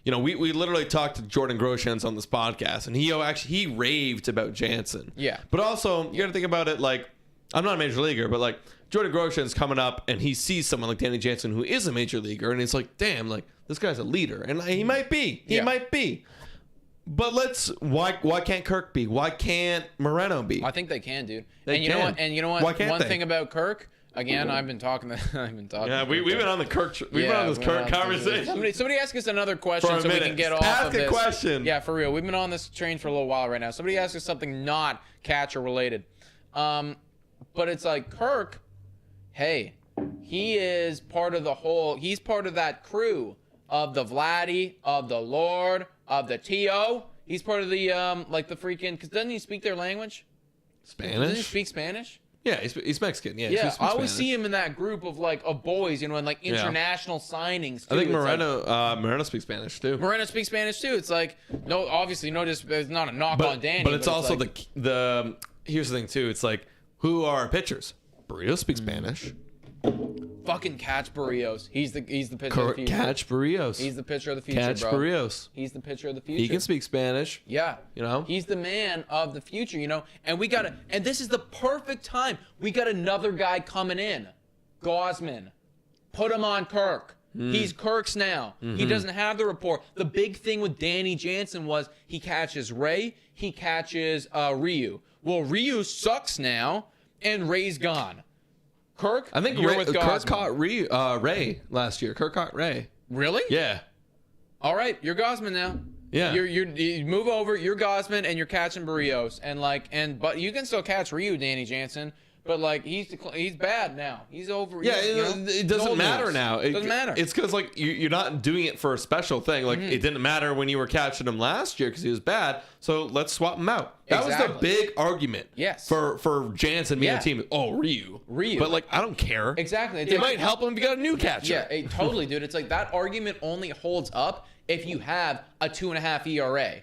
[SPEAKER 2] you know, we literally talked to Jordan Groshans on this podcast, and he raved about Jansen.
[SPEAKER 1] Yeah.
[SPEAKER 2] But also, you got to think about it, like, I'm not a major leaguer, but, like, Jordan Groshans coming up, and he sees someone like Danny Jansen who is a major leaguer, and he's like, damn, like, this guy's a leader. And he might be. He might be. But why can't Kirk be? Why can't Moreno be?
[SPEAKER 1] I think they can, dude.
[SPEAKER 2] They can.
[SPEAKER 1] You know what?
[SPEAKER 2] Why can't
[SPEAKER 1] One
[SPEAKER 2] they?
[SPEAKER 1] thing about Kirk, again, I've been talking.
[SPEAKER 2] Yeah, we've been on the Kirk. We've been on this Kirk conversation.
[SPEAKER 1] Somebody ask us another question so we can get off
[SPEAKER 2] Ask
[SPEAKER 1] of this.
[SPEAKER 2] a question.
[SPEAKER 1] Yeah, for real. We've been on this train for a little while right now. Somebody ask us something not catcher related. But it's like Kirk. Hey, he is part of the whole. He's part of that crew of the Vladdy, of the Lord, of the T.O. He's part of the, like the freaking, because doesn't he speak their language?
[SPEAKER 2] Spanish?
[SPEAKER 1] Doesn't he speak Spanish?
[SPEAKER 2] Yeah, he's Mexican. Yeah,
[SPEAKER 1] Yeah, I always
[SPEAKER 2] Spanish.
[SPEAKER 1] see him in that group of boys, you know, and like international signings too.
[SPEAKER 2] I think
[SPEAKER 1] It's
[SPEAKER 2] Moreno speaks Spanish too.
[SPEAKER 1] Moreno speaks Spanish too. It's like, no, obviously, it's not a knock on Danny.
[SPEAKER 2] But it's also
[SPEAKER 1] like,
[SPEAKER 2] the here's the thing too. It's like, who are our pitchers? Burritos speaks Spanish.
[SPEAKER 1] fucking catch Barrios. He's the pitcher of the future.
[SPEAKER 2] Catch Barrios.
[SPEAKER 1] He's the pitcher of the future,
[SPEAKER 2] Catch
[SPEAKER 1] bro.
[SPEAKER 2] Barrios.
[SPEAKER 1] He's the pitcher of the future.
[SPEAKER 2] He can speak Spanish.
[SPEAKER 1] Yeah.
[SPEAKER 2] You know?
[SPEAKER 1] He's the man of the future, you know? And and this is the perfect time. We got another guy coming in. Gosman. Put him on Kirk. He's Kirk's now. He doesn't have the rapport. The big thing with Danny Jansen was he catches Ray, he catches Ryu. Well, Ryu sucks now, and Ray's gone. Kirk,
[SPEAKER 2] I think
[SPEAKER 1] you're with
[SPEAKER 2] Kirk
[SPEAKER 1] Gosman.
[SPEAKER 2] caught Ray last year. Kirk caught Ray.
[SPEAKER 1] Really?
[SPEAKER 2] Yeah.
[SPEAKER 1] All right, you're Gosman now.
[SPEAKER 2] Yeah.
[SPEAKER 1] You move over. You're Gosman, and you're catching Barrios, but you can still catch Ryu, Danny Jansen. But like he's bad now. He's over.
[SPEAKER 2] Yeah, it doesn't matter now.
[SPEAKER 1] It doesn't matter.
[SPEAKER 2] It's because like you're not doing it for a special thing. Like it didn't matter when you were catching him last year because he was bad. So let's swap him out. That was the big argument.
[SPEAKER 1] Yes.
[SPEAKER 2] For Jansen being a team. Oh, Ryu. But like I don't care.
[SPEAKER 1] Exactly.
[SPEAKER 2] It might help him if you got a new catcher.
[SPEAKER 1] Yeah, totally, dude. It's like that argument only holds up if you have a 2.5 ERA.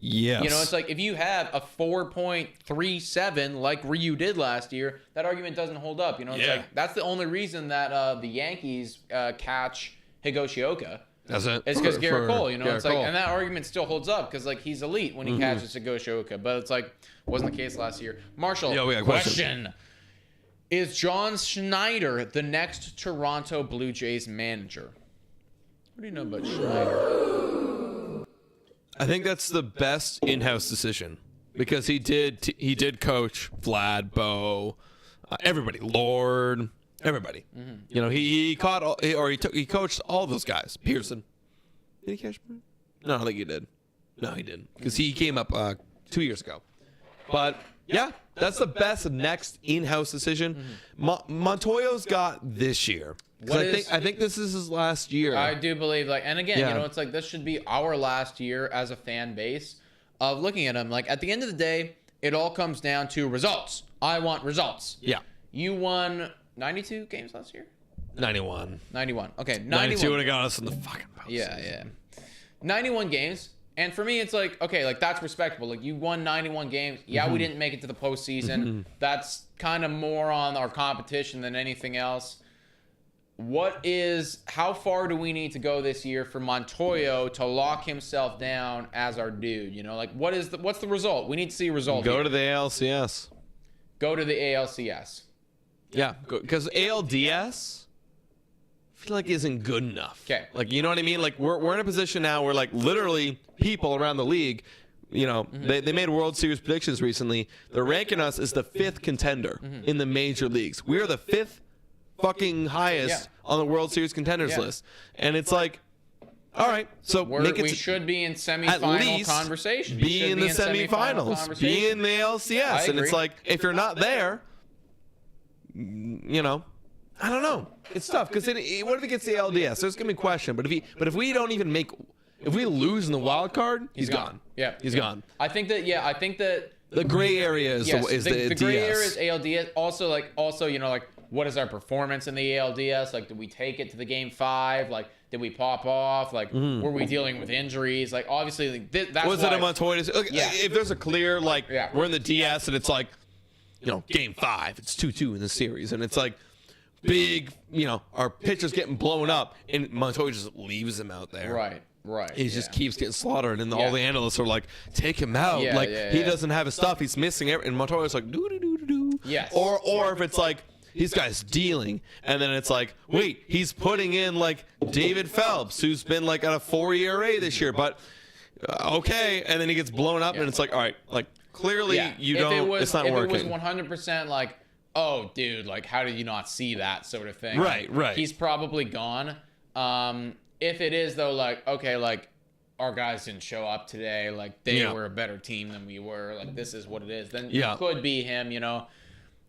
[SPEAKER 2] Yes.
[SPEAKER 1] You know, it's like if you have a 4.37 like Ryu did last year, that argument doesn't hold up. You know, it's like that's the only reason that the Yankees catch Higashioka.
[SPEAKER 2] That's it.
[SPEAKER 1] It's because Garrett Cole, you know,
[SPEAKER 2] Garrett
[SPEAKER 1] it's like,
[SPEAKER 2] Cole.
[SPEAKER 1] and that argument still holds up because like he's elite when he catches Higashioka, but it's like wasn't the case last year. Marshall,
[SPEAKER 2] we got a question.
[SPEAKER 1] Is John Schneider the next Toronto Blue Jays manager? What do you know about Schneider?
[SPEAKER 2] I think that's the best in-house decision because he did coach Vlad, Bo, everybody, Lord, everybody. You know, he coached all those guys. Pearson, did he catch? No, I don't think he did. No, he didn't because he came up 2 years ago. But yeah, that's the best next in-house decision. Montoyo's got this year. I think this is his last year.
[SPEAKER 1] I do believe, and again, you know, it's like this should be our last year as a fan base of looking at him. Like at the end of the day, it all comes down to results. I want results.
[SPEAKER 2] Yeah.
[SPEAKER 1] You won 92 games last year?
[SPEAKER 2] 91.
[SPEAKER 1] 91. Okay,
[SPEAKER 2] 92 would have got us in the fucking post.
[SPEAKER 1] Yeah. 91 games. And for me, it's like, okay, like that's respectable. Like you won 91 games. Yeah, we didn't make it to the postseason. That's kind of more on our competition than anything else. How far do we need to go this year for Montoyo to lock himself down as our dude? You know, like what's the result? We need to see a result.
[SPEAKER 2] Go to the ALCS.
[SPEAKER 1] Go to the ALCS.
[SPEAKER 2] Yeah, because ALDS, I feel like isn't good enough.
[SPEAKER 1] Okay.
[SPEAKER 2] Like, you know what I mean? Like we're in a position now where like literally people around the league, you know, they made World Series predictions recently. They're ranking us as the 5th contender in the major leagues. We are the 5th fucking highest on the World Series contenders list. And it's like, All right, so
[SPEAKER 1] we should be in semifinal conversation.
[SPEAKER 2] Be in the semifinals. Be in the LCS. And it's like, if you're not there, you know, I don't know. It's tough because what if he gets the LDS? There's gonna be a question. But if we don't even make, if we lose in the wild card, he's gone.
[SPEAKER 1] Yeah,
[SPEAKER 2] he's gone.
[SPEAKER 1] I think that
[SPEAKER 2] the gray area is the
[SPEAKER 1] gray
[SPEAKER 2] DS.
[SPEAKER 1] area is ALDS. Also, you know, like, what is our performance in the ALDS? Like, did we take it to the game 5? Like, did we pop off? Like, were we dealing with injuries? Like, obviously, like, that's
[SPEAKER 2] was it a Montoya? If there's a clear, like, we're in the DS and it's like, you know, game 5, it's 2-2 in the series, and it's like big, you know, our pitcher's getting blown up, and Montoya just leaves him out there.
[SPEAKER 1] Right.
[SPEAKER 2] He just keeps getting slaughtered, and all the analysts are like, take him out. He doesn't have his stuff. He's missing it. And Montoya's like, doo-doo-doo-doo-doo.
[SPEAKER 1] Yes.
[SPEAKER 2] Or if it's like, this guy's dealing, and then it's like, wait, he's putting in, like, David Phelps, who's been, like, at a 4 ERA this year, but, okay. And then he gets blown up, and it's like, all right, like, clearly it's not working.
[SPEAKER 1] If it was 100% like, oh, dude, like, how did you not see that sort of thing?
[SPEAKER 2] Right.
[SPEAKER 1] He's probably gone. If it is, though, like, okay, like, our guys didn't show up today, like, they were a better team than we were, like, this is what it is, then it could be him, you know.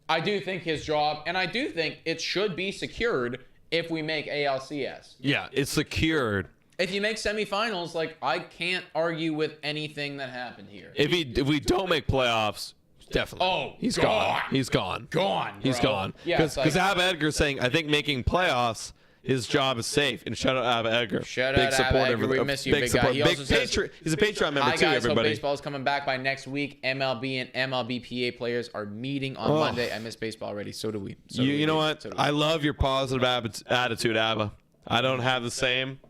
[SPEAKER 1] I do think his job, and I do think it should be secured if we make ALCS.
[SPEAKER 2] Yeah, it's secured.
[SPEAKER 1] If you make semifinals, like, I can't argue with anything that happened here.
[SPEAKER 2] If we don't make playoffs, definitely.
[SPEAKER 1] Oh,
[SPEAKER 2] he's gone. He's gone. He's gone. Because Ab Edgar's saying, I think making playoffs, his job is safe. And shout out Ab Edgar.
[SPEAKER 1] Shout out Ab Edgar. We miss you, big guy. He also says,
[SPEAKER 2] he's a Patreon member too,
[SPEAKER 1] guys,
[SPEAKER 2] everybody.
[SPEAKER 1] Hope baseball is coming back by next week. MLB and MLBPA players are meeting on Monday. I miss baseball already. So do we.
[SPEAKER 2] You know what? I love your positive attitude, Abba. I don't have the same.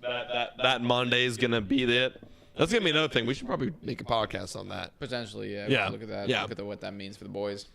[SPEAKER 2] That Monday is going to be it. That's going to be another thing. We should probably make a podcast on that.
[SPEAKER 1] Potentially, yeah.
[SPEAKER 2] Yeah.
[SPEAKER 1] Look at that.
[SPEAKER 2] Yeah.
[SPEAKER 1] Look at what that means for the boys.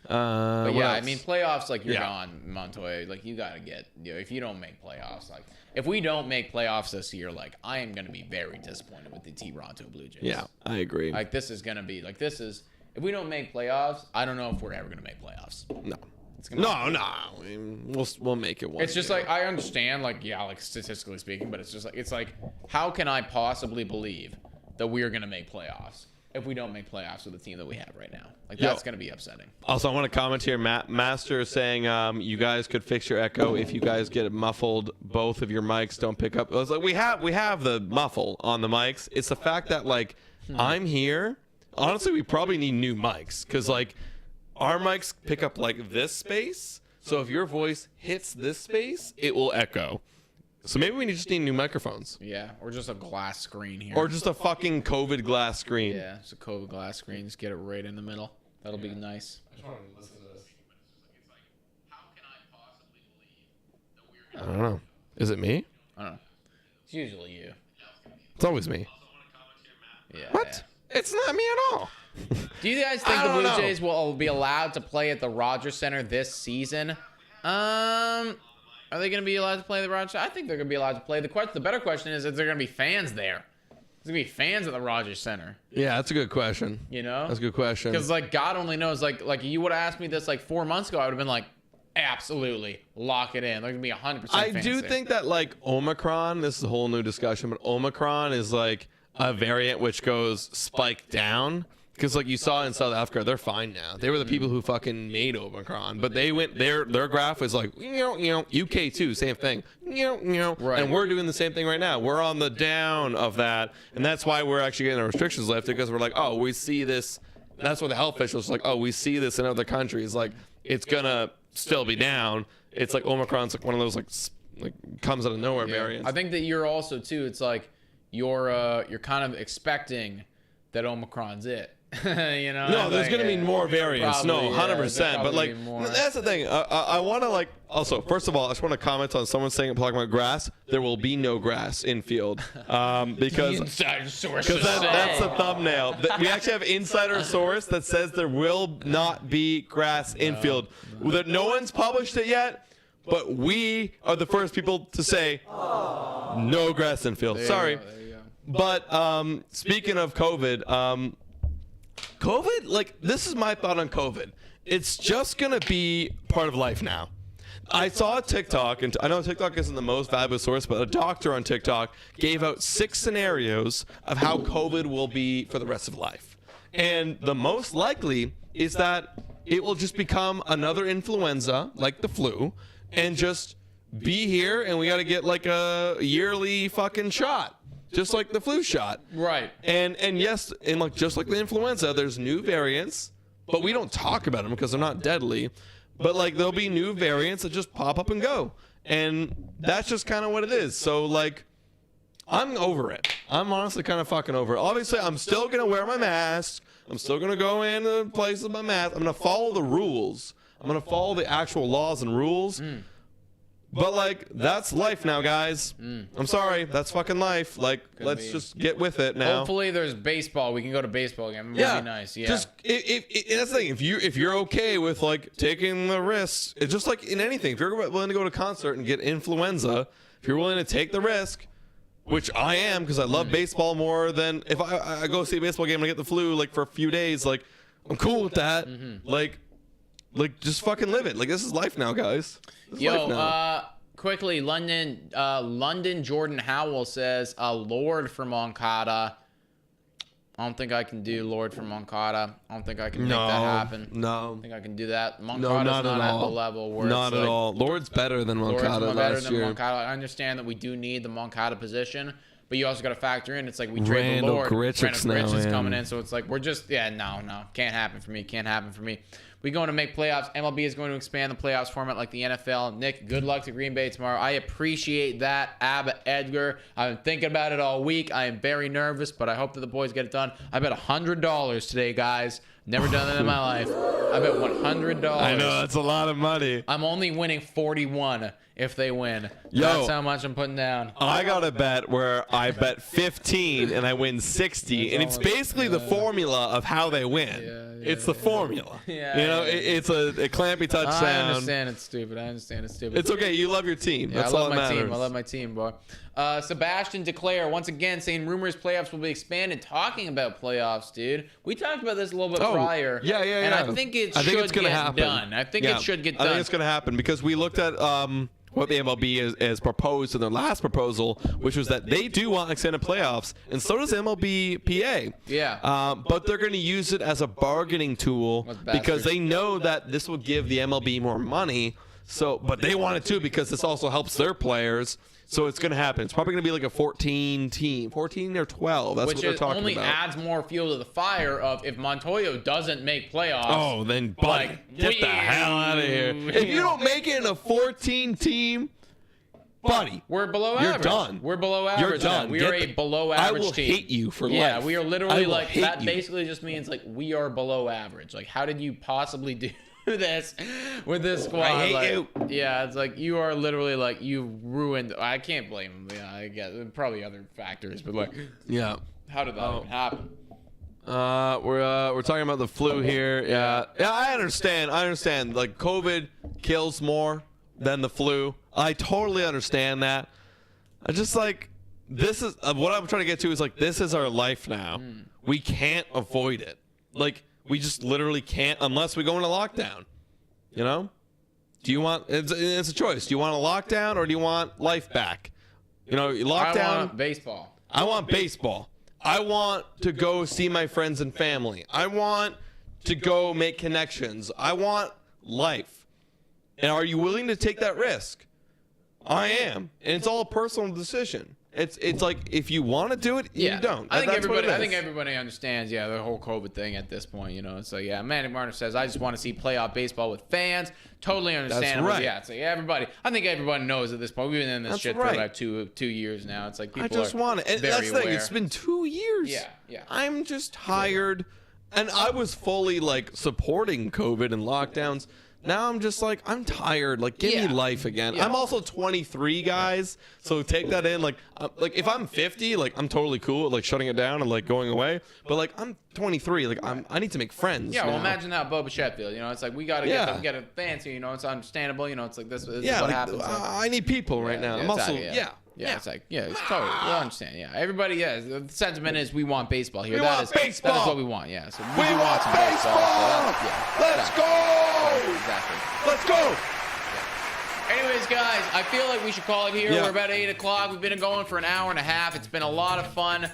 [SPEAKER 1] But yeah, I mean, playoffs, like, you're
[SPEAKER 2] Yeah.
[SPEAKER 1] gone, Montoya. Like, you got to get, you know, if you don't make playoffs, like, if we don't make playoffs this year, like, I am going to be very disappointed with the Toronto Blue Jays.
[SPEAKER 2] Yeah, I agree.
[SPEAKER 1] Like, this is going to be, like, if we don't make playoffs, I don't know if we're ever going to make playoffs.
[SPEAKER 2] No.
[SPEAKER 1] It's gonna
[SPEAKER 2] I mean, we'll make it one.
[SPEAKER 1] It's just like, I understand, like, yeah, like, statistically speaking, but it's like, how can I possibly believe that we're going to make playoffs if we don't make playoffs with the team that we have right now? Like, that's going to be upsetting. Also,
[SPEAKER 2] I want to comment here. Master is saying you guys could fix your echo if you guys get it muffled. Both of your mics don't pick up. I was like, we have the muffle on the mics. It's the fact that, like, I'm here. Honestly, we probably need new mics because, like, our mics pick up, like, this space. So if your voice hits this space, it will echo. So maybe we just need new microphones.
[SPEAKER 1] Yeah, or just a glass screen here.
[SPEAKER 2] Or just a fucking COVID glass screen.
[SPEAKER 1] Yeah, just a COVID glass screen. Just get it right in the middle. That'll be nice. I just want to listen to this. How can I possibly believe that we're...
[SPEAKER 2] I don't know. Is it me?
[SPEAKER 1] I don't know. It's usually you.
[SPEAKER 2] It's always me.
[SPEAKER 1] Yeah.
[SPEAKER 2] What? Yeah. It's not me at all.
[SPEAKER 1] Do you guys think the Blue Jays will be allowed to play at the Rogers Center this season? Are they going to be allowed to play at the Rogers Center? I think they're going to be allowed to play. The better question is there going to be fans there? There's going to be fans at the Rogers Center.
[SPEAKER 2] Yeah, that's a good question.
[SPEAKER 1] You know?
[SPEAKER 2] That's a good question.
[SPEAKER 1] Because, like, God only knows. Like you would have asked me this, like, 4 months ago, I would have been like, absolutely, lock it in. There's going to be 100%
[SPEAKER 2] I
[SPEAKER 1] fans
[SPEAKER 2] do
[SPEAKER 1] there.
[SPEAKER 2] think that, like, Omicron, this is a whole new discussion, but Omicron is, like, a variant which goes spike down. Because, like, you saw in South Africa, they're fine now. They were the people who fucking made Omicron. But they went, their graph was like, UK too, same thing. Right. And we're doing the same thing right now. We're on the down of that. And that's why we're actually getting our restrictions lifted. Because we're like, oh, we see this. That's what the health officials are like, oh, we see this in other countries. Like, it's going to still be down. It's like Omicron's like one of those, like comes out of nowhere variants.
[SPEAKER 1] I think that you're also, too, it's like you're kind of expecting that Omicron's it. You know,
[SPEAKER 2] no, there's gonna be more variants.
[SPEAKER 1] Probably,
[SPEAKER 2] no, 100%. But like, that's the thing. I want to like. Also, first of all, I just want to comment on someone saying talking about grass. There will be no grass in field because
[SPEAKER 1] insider source.
[SPEAKER 2] That's the thumbnail. We actually have insider source that says there will not be grass in field. That no one's published it yet, but we are the first people to say no grass in field. Sorry,
[SPEAKER 1] there you go.
[SPEAKER 2] But speaking of COVID. COVID, like, this is my thought on COVID. It's just going to be part of life now. I saw a TikTok, and I know TikTok isn't the most valuable source, but a doctor on TikTok gave out 6 scenarios of how COVID will be for the rest of life. And the most likely is that it will just become another influenza, like the flu, and just be here, and we got to get like a yearly fucking shot, just like the flu shot.
[SPEAKER 1] Right.
[SPEAKER 2] And yes, and like just like the influenza, there's new variants, but we don't talk about them because they're not deadly. But like there'll be new variants that just pop up and go, and that's just kind of what it is. So like, I'm over it. I'm honestly kind of fucking over it. Obviously, I'm still gonna wear my mask. I'm still gonna go into places with my mask. I'm gonna follow the rules. I'm gonna follow the actual laws and rules. But like, that's life now, guys. I'm sorry, that's fucking life. Like, let's just get with it now.
[SPEAKER 1] Hopefully, there's baseball. We can go to baseball again. It would be nice. Yeah.
[SPEAKER 2] Just that's the thing. If you're okay with like taking the risks, it's just like in anything. If you're willing to go to a concert and get influenza, if you're willing to take the risk, which I am, because I love baseball more than if I go see a baseball game and I get the flu like for a few days. Like, I'm cool with that. Like just fucking live it. Like, this is life now, guys.
[SPEAKER 1] Yo, quickly, London Jordan Howell says, Lord for Moncada. I don't think I can do Lord for Moncada. I don't think I can make that happen. I don't think I can do that. Moncada's not at the level where
[SPEAKER 2] not at all. Lord's better than Moncada last year.
[SPEAKER 1] I understand that we do need the Moncada position, but you also got to factor in, it's like we trade the Lord. Randall Grichuk's coming in, so it's like we're just, no. Can't happen for me. We're going to make playoffs. MLB is going to expand the playoffs format like the NFL. Nick, good luck to Green Bay tomorrow. I appreciate that, Abba Edgar. I've been thinking about it all week. I am very nervous, but I hope that the boys get it done. I bet $100 today, guys. Never done that in my life. I bet $100.
[SPEAKER 2] I know, that's a lot of money.
[SPEAKER 1] I'm only winning 41 if they win.
[SPEAKER 2] Yo,
[SPEAKER 1] that's how much I'm putting down.
[SPEAKER 2] I got a bet where I bet 15 and I win 60, and it's basically the formula of how they win. It's the formula. It's a clampy touchdown.
[SPEAKER 1] I understand it's stupid.
[SPEAKER 2] It's okay. You love your team. That's all that matters.
[SPEAKER 1] I love my team, boy. Sebastian Declare, once again, saying rumors playoffs will be expanded. Talking about playoffs, dude. We talked about this a little bit prior.
[SPEAKER 2] Yeah.
[SPEAKER 1] And I think it should get done. I think it should get done.
[SPEAKER 2] I think it's going to happen because we looked at what the MLB has proposed in their last proposal, which was that they do want extended playoffs, and so does MLB PA.
[SPEAKER 1] Yeah.
[SPEAKER 2] But they're going to use it as a bargaining tool because they know that this will give the MLB more money. But they want it too because this also helps their players. So it's going to happen. It's probably going to be like a 14 or 12. That's what they're talking about.
[SPEAKER 1] Which only adds more fuel to the fire of if Montoyo doesn't make playoffs.
[SPEAKER 2] Oh, then buddy, get the hell out of here. If you don't make it in a 14 team, buddy,
[SPEAKER 1] we're below average.
[SPEAKER 2] You're done.
[SPEAKER 1] We're below average.
[SPEAKER 2] You're done.
[SPEAKER 1] We are a below average team.
[SPEAKER 2] I will hate you for life.
[SPEAKER 1] Yeah, we are literally like that. Basically, just means like we are below average. Like, how did you possibly do this with this squad?
[SPEAKER 2] I hate you.
[SPEAKER 1] Yeah, it's like you are literally like you ruined. I can't blame him. Yeah, I guess probably other factors, but like,
[SPEAKER 2] yeah,
[SPEAKER 1] how did that even happen?
[SPEAKER 2] We're talking about the flu here. Yeah, I understand. Like, COVID kills more than the flu. I totally understand that. I just like, this is what I'm trying to get to is like, this is our life now. We can't avoid it. Like, we just literally can't unless we go into lockdown. You know? Do you want, it's a choice. Do you want a lockdown or do you want life back? You know, lockdown.
[SPEAKER 1] I want baseball.
[SPEAKER 2] I want baseball. I want to go see my friends and family. I want to go make connections. I want life. And are you willing to take that risk? I am. And it's all a personal decision. It's like, if you want to do it, you don't.
[SPEAKER 1] I think everybody understands, the whole COVID thing at this point, you know. So Manny Marner says, I just want to see playoff baseball with fans. Totally understandable.
[SPEAKER 2] That's right.
[SPEAKER 1] Yeah, it's like I think everybody knows at this point. We've been in this shit for about two years now. It's like people
[SPEAKER 2] I just want it. And that's the thing. It's been 2 years.
[SPEAKER 1] Yeah.
[SPEAKER 2] I'm just tired. And I was fully like supporting COVID and lockdowns. Now I'm just like, I'm tired. Like, give me life again. Yeah. I'm also 23, guys. So take that in. Like if I'm 50, like, I'm totally cool with like shutting it down and like going away. But like, I'm 23. Like, I need to make friends.
[SPEAKER 1] Yeah. Well, imagine how Bo Bichette feels. You know, it's like we gotta get a fancy. You know, it's understandable. You know, it's like this is what happens.
[SPEAKER 2] I need people right now. I'm also
[SPEAKER 1] it's like, it's totally, we'll understand. Yeah, everybody, the sentiment is we want baseball here.
[SPEAKER 2] That is what
[SPEAKER 1] we want. Yeah, so
[SPEAKER 2] we want some baseball. Let's go.
[SPEAKER 1] Exactly.
[SPEAKER 2] Let's go.
[SPEAKER 1] Anyways, guys, I feel like we should call it here.
[SPEAKER 2] Yeah.
[SPEAKER 1] We're about 8 o'clock. We've been going for an hour and a half. It's been a lot of fun.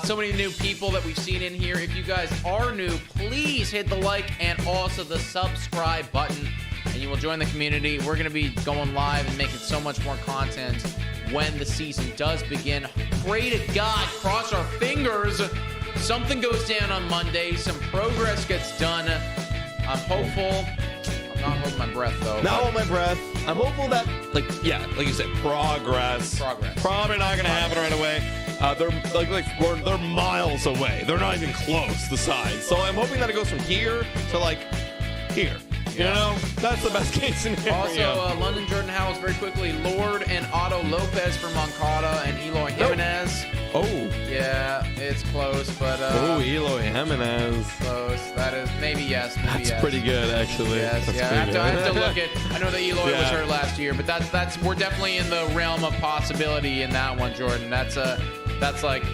[SPEAKER 1] So many new people that we've seen in here. If you guys are new, please hit the like and also the subscribe button, and you will join the community. We're going to be going live and making so much more content when the season does begin. Pray to God, cross our fingers. Something goes down on Monday. Some progress gets done. I'm hopeful. I'm not holding my breath, though.
[SPEAKER 2] Not hold my breath. I'm hopeful that, like you said, progress. Probably not gonna happen right away. They're miles away. They're not even close. The sides. So I'm hoping that it goes from here to like here. You know, that's the best case scenario.
[SPEAKER 1] Also, London Jordan Howells very quickly. Lord and Otto Lopez for Moncada and Eloy Jimenez.
[SPEAKER 2] Oh.
[SPEAKER 1] Yeah, it's close, but
[SPEAKER 2] Eloy Jimenez.
[SPEAKER 1] close. That is maybe yes. Maybe
[SPEAKER 2] That's
[SPEAKER 1] yes.
[SPEAKER 2] pretty good, actually.
[SPEAKER 1] Yes,
[SPEAKER 2] That's
[SPEAKER 1] yeah. I
[SPEAKER 2] pretty
[SPEAKER 1] have to
[SPEAKER 2] good.
[SPEAKER 1] look at. I know that Eloy was hurt last year, but that's we're definitely in the realm of possibility in that one, Jordan. That's like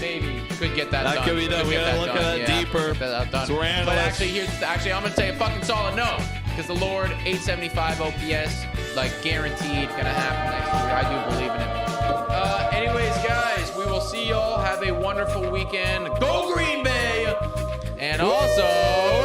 [SPEAKER 1] maybe could get that done.
[SPEAKER 2] That could be done. We
[SPEAKER 1] get
[SPEAKER 2] gotta look at that deeper.
[SPEAKER 1] Get that done.
[SPEAKER 2] So we're
[SPEAKER 1] But
[SPEAKER 2] analysts.
[SPEAKER 1] actually, I'm gonna say a fucking solid no, because the Lord 875 OPS like guaranteed gonna happen next year. I do believe in it. Anyways, guys, we will see y'all. Have a wonderful weekend. Go Green Bay, and also.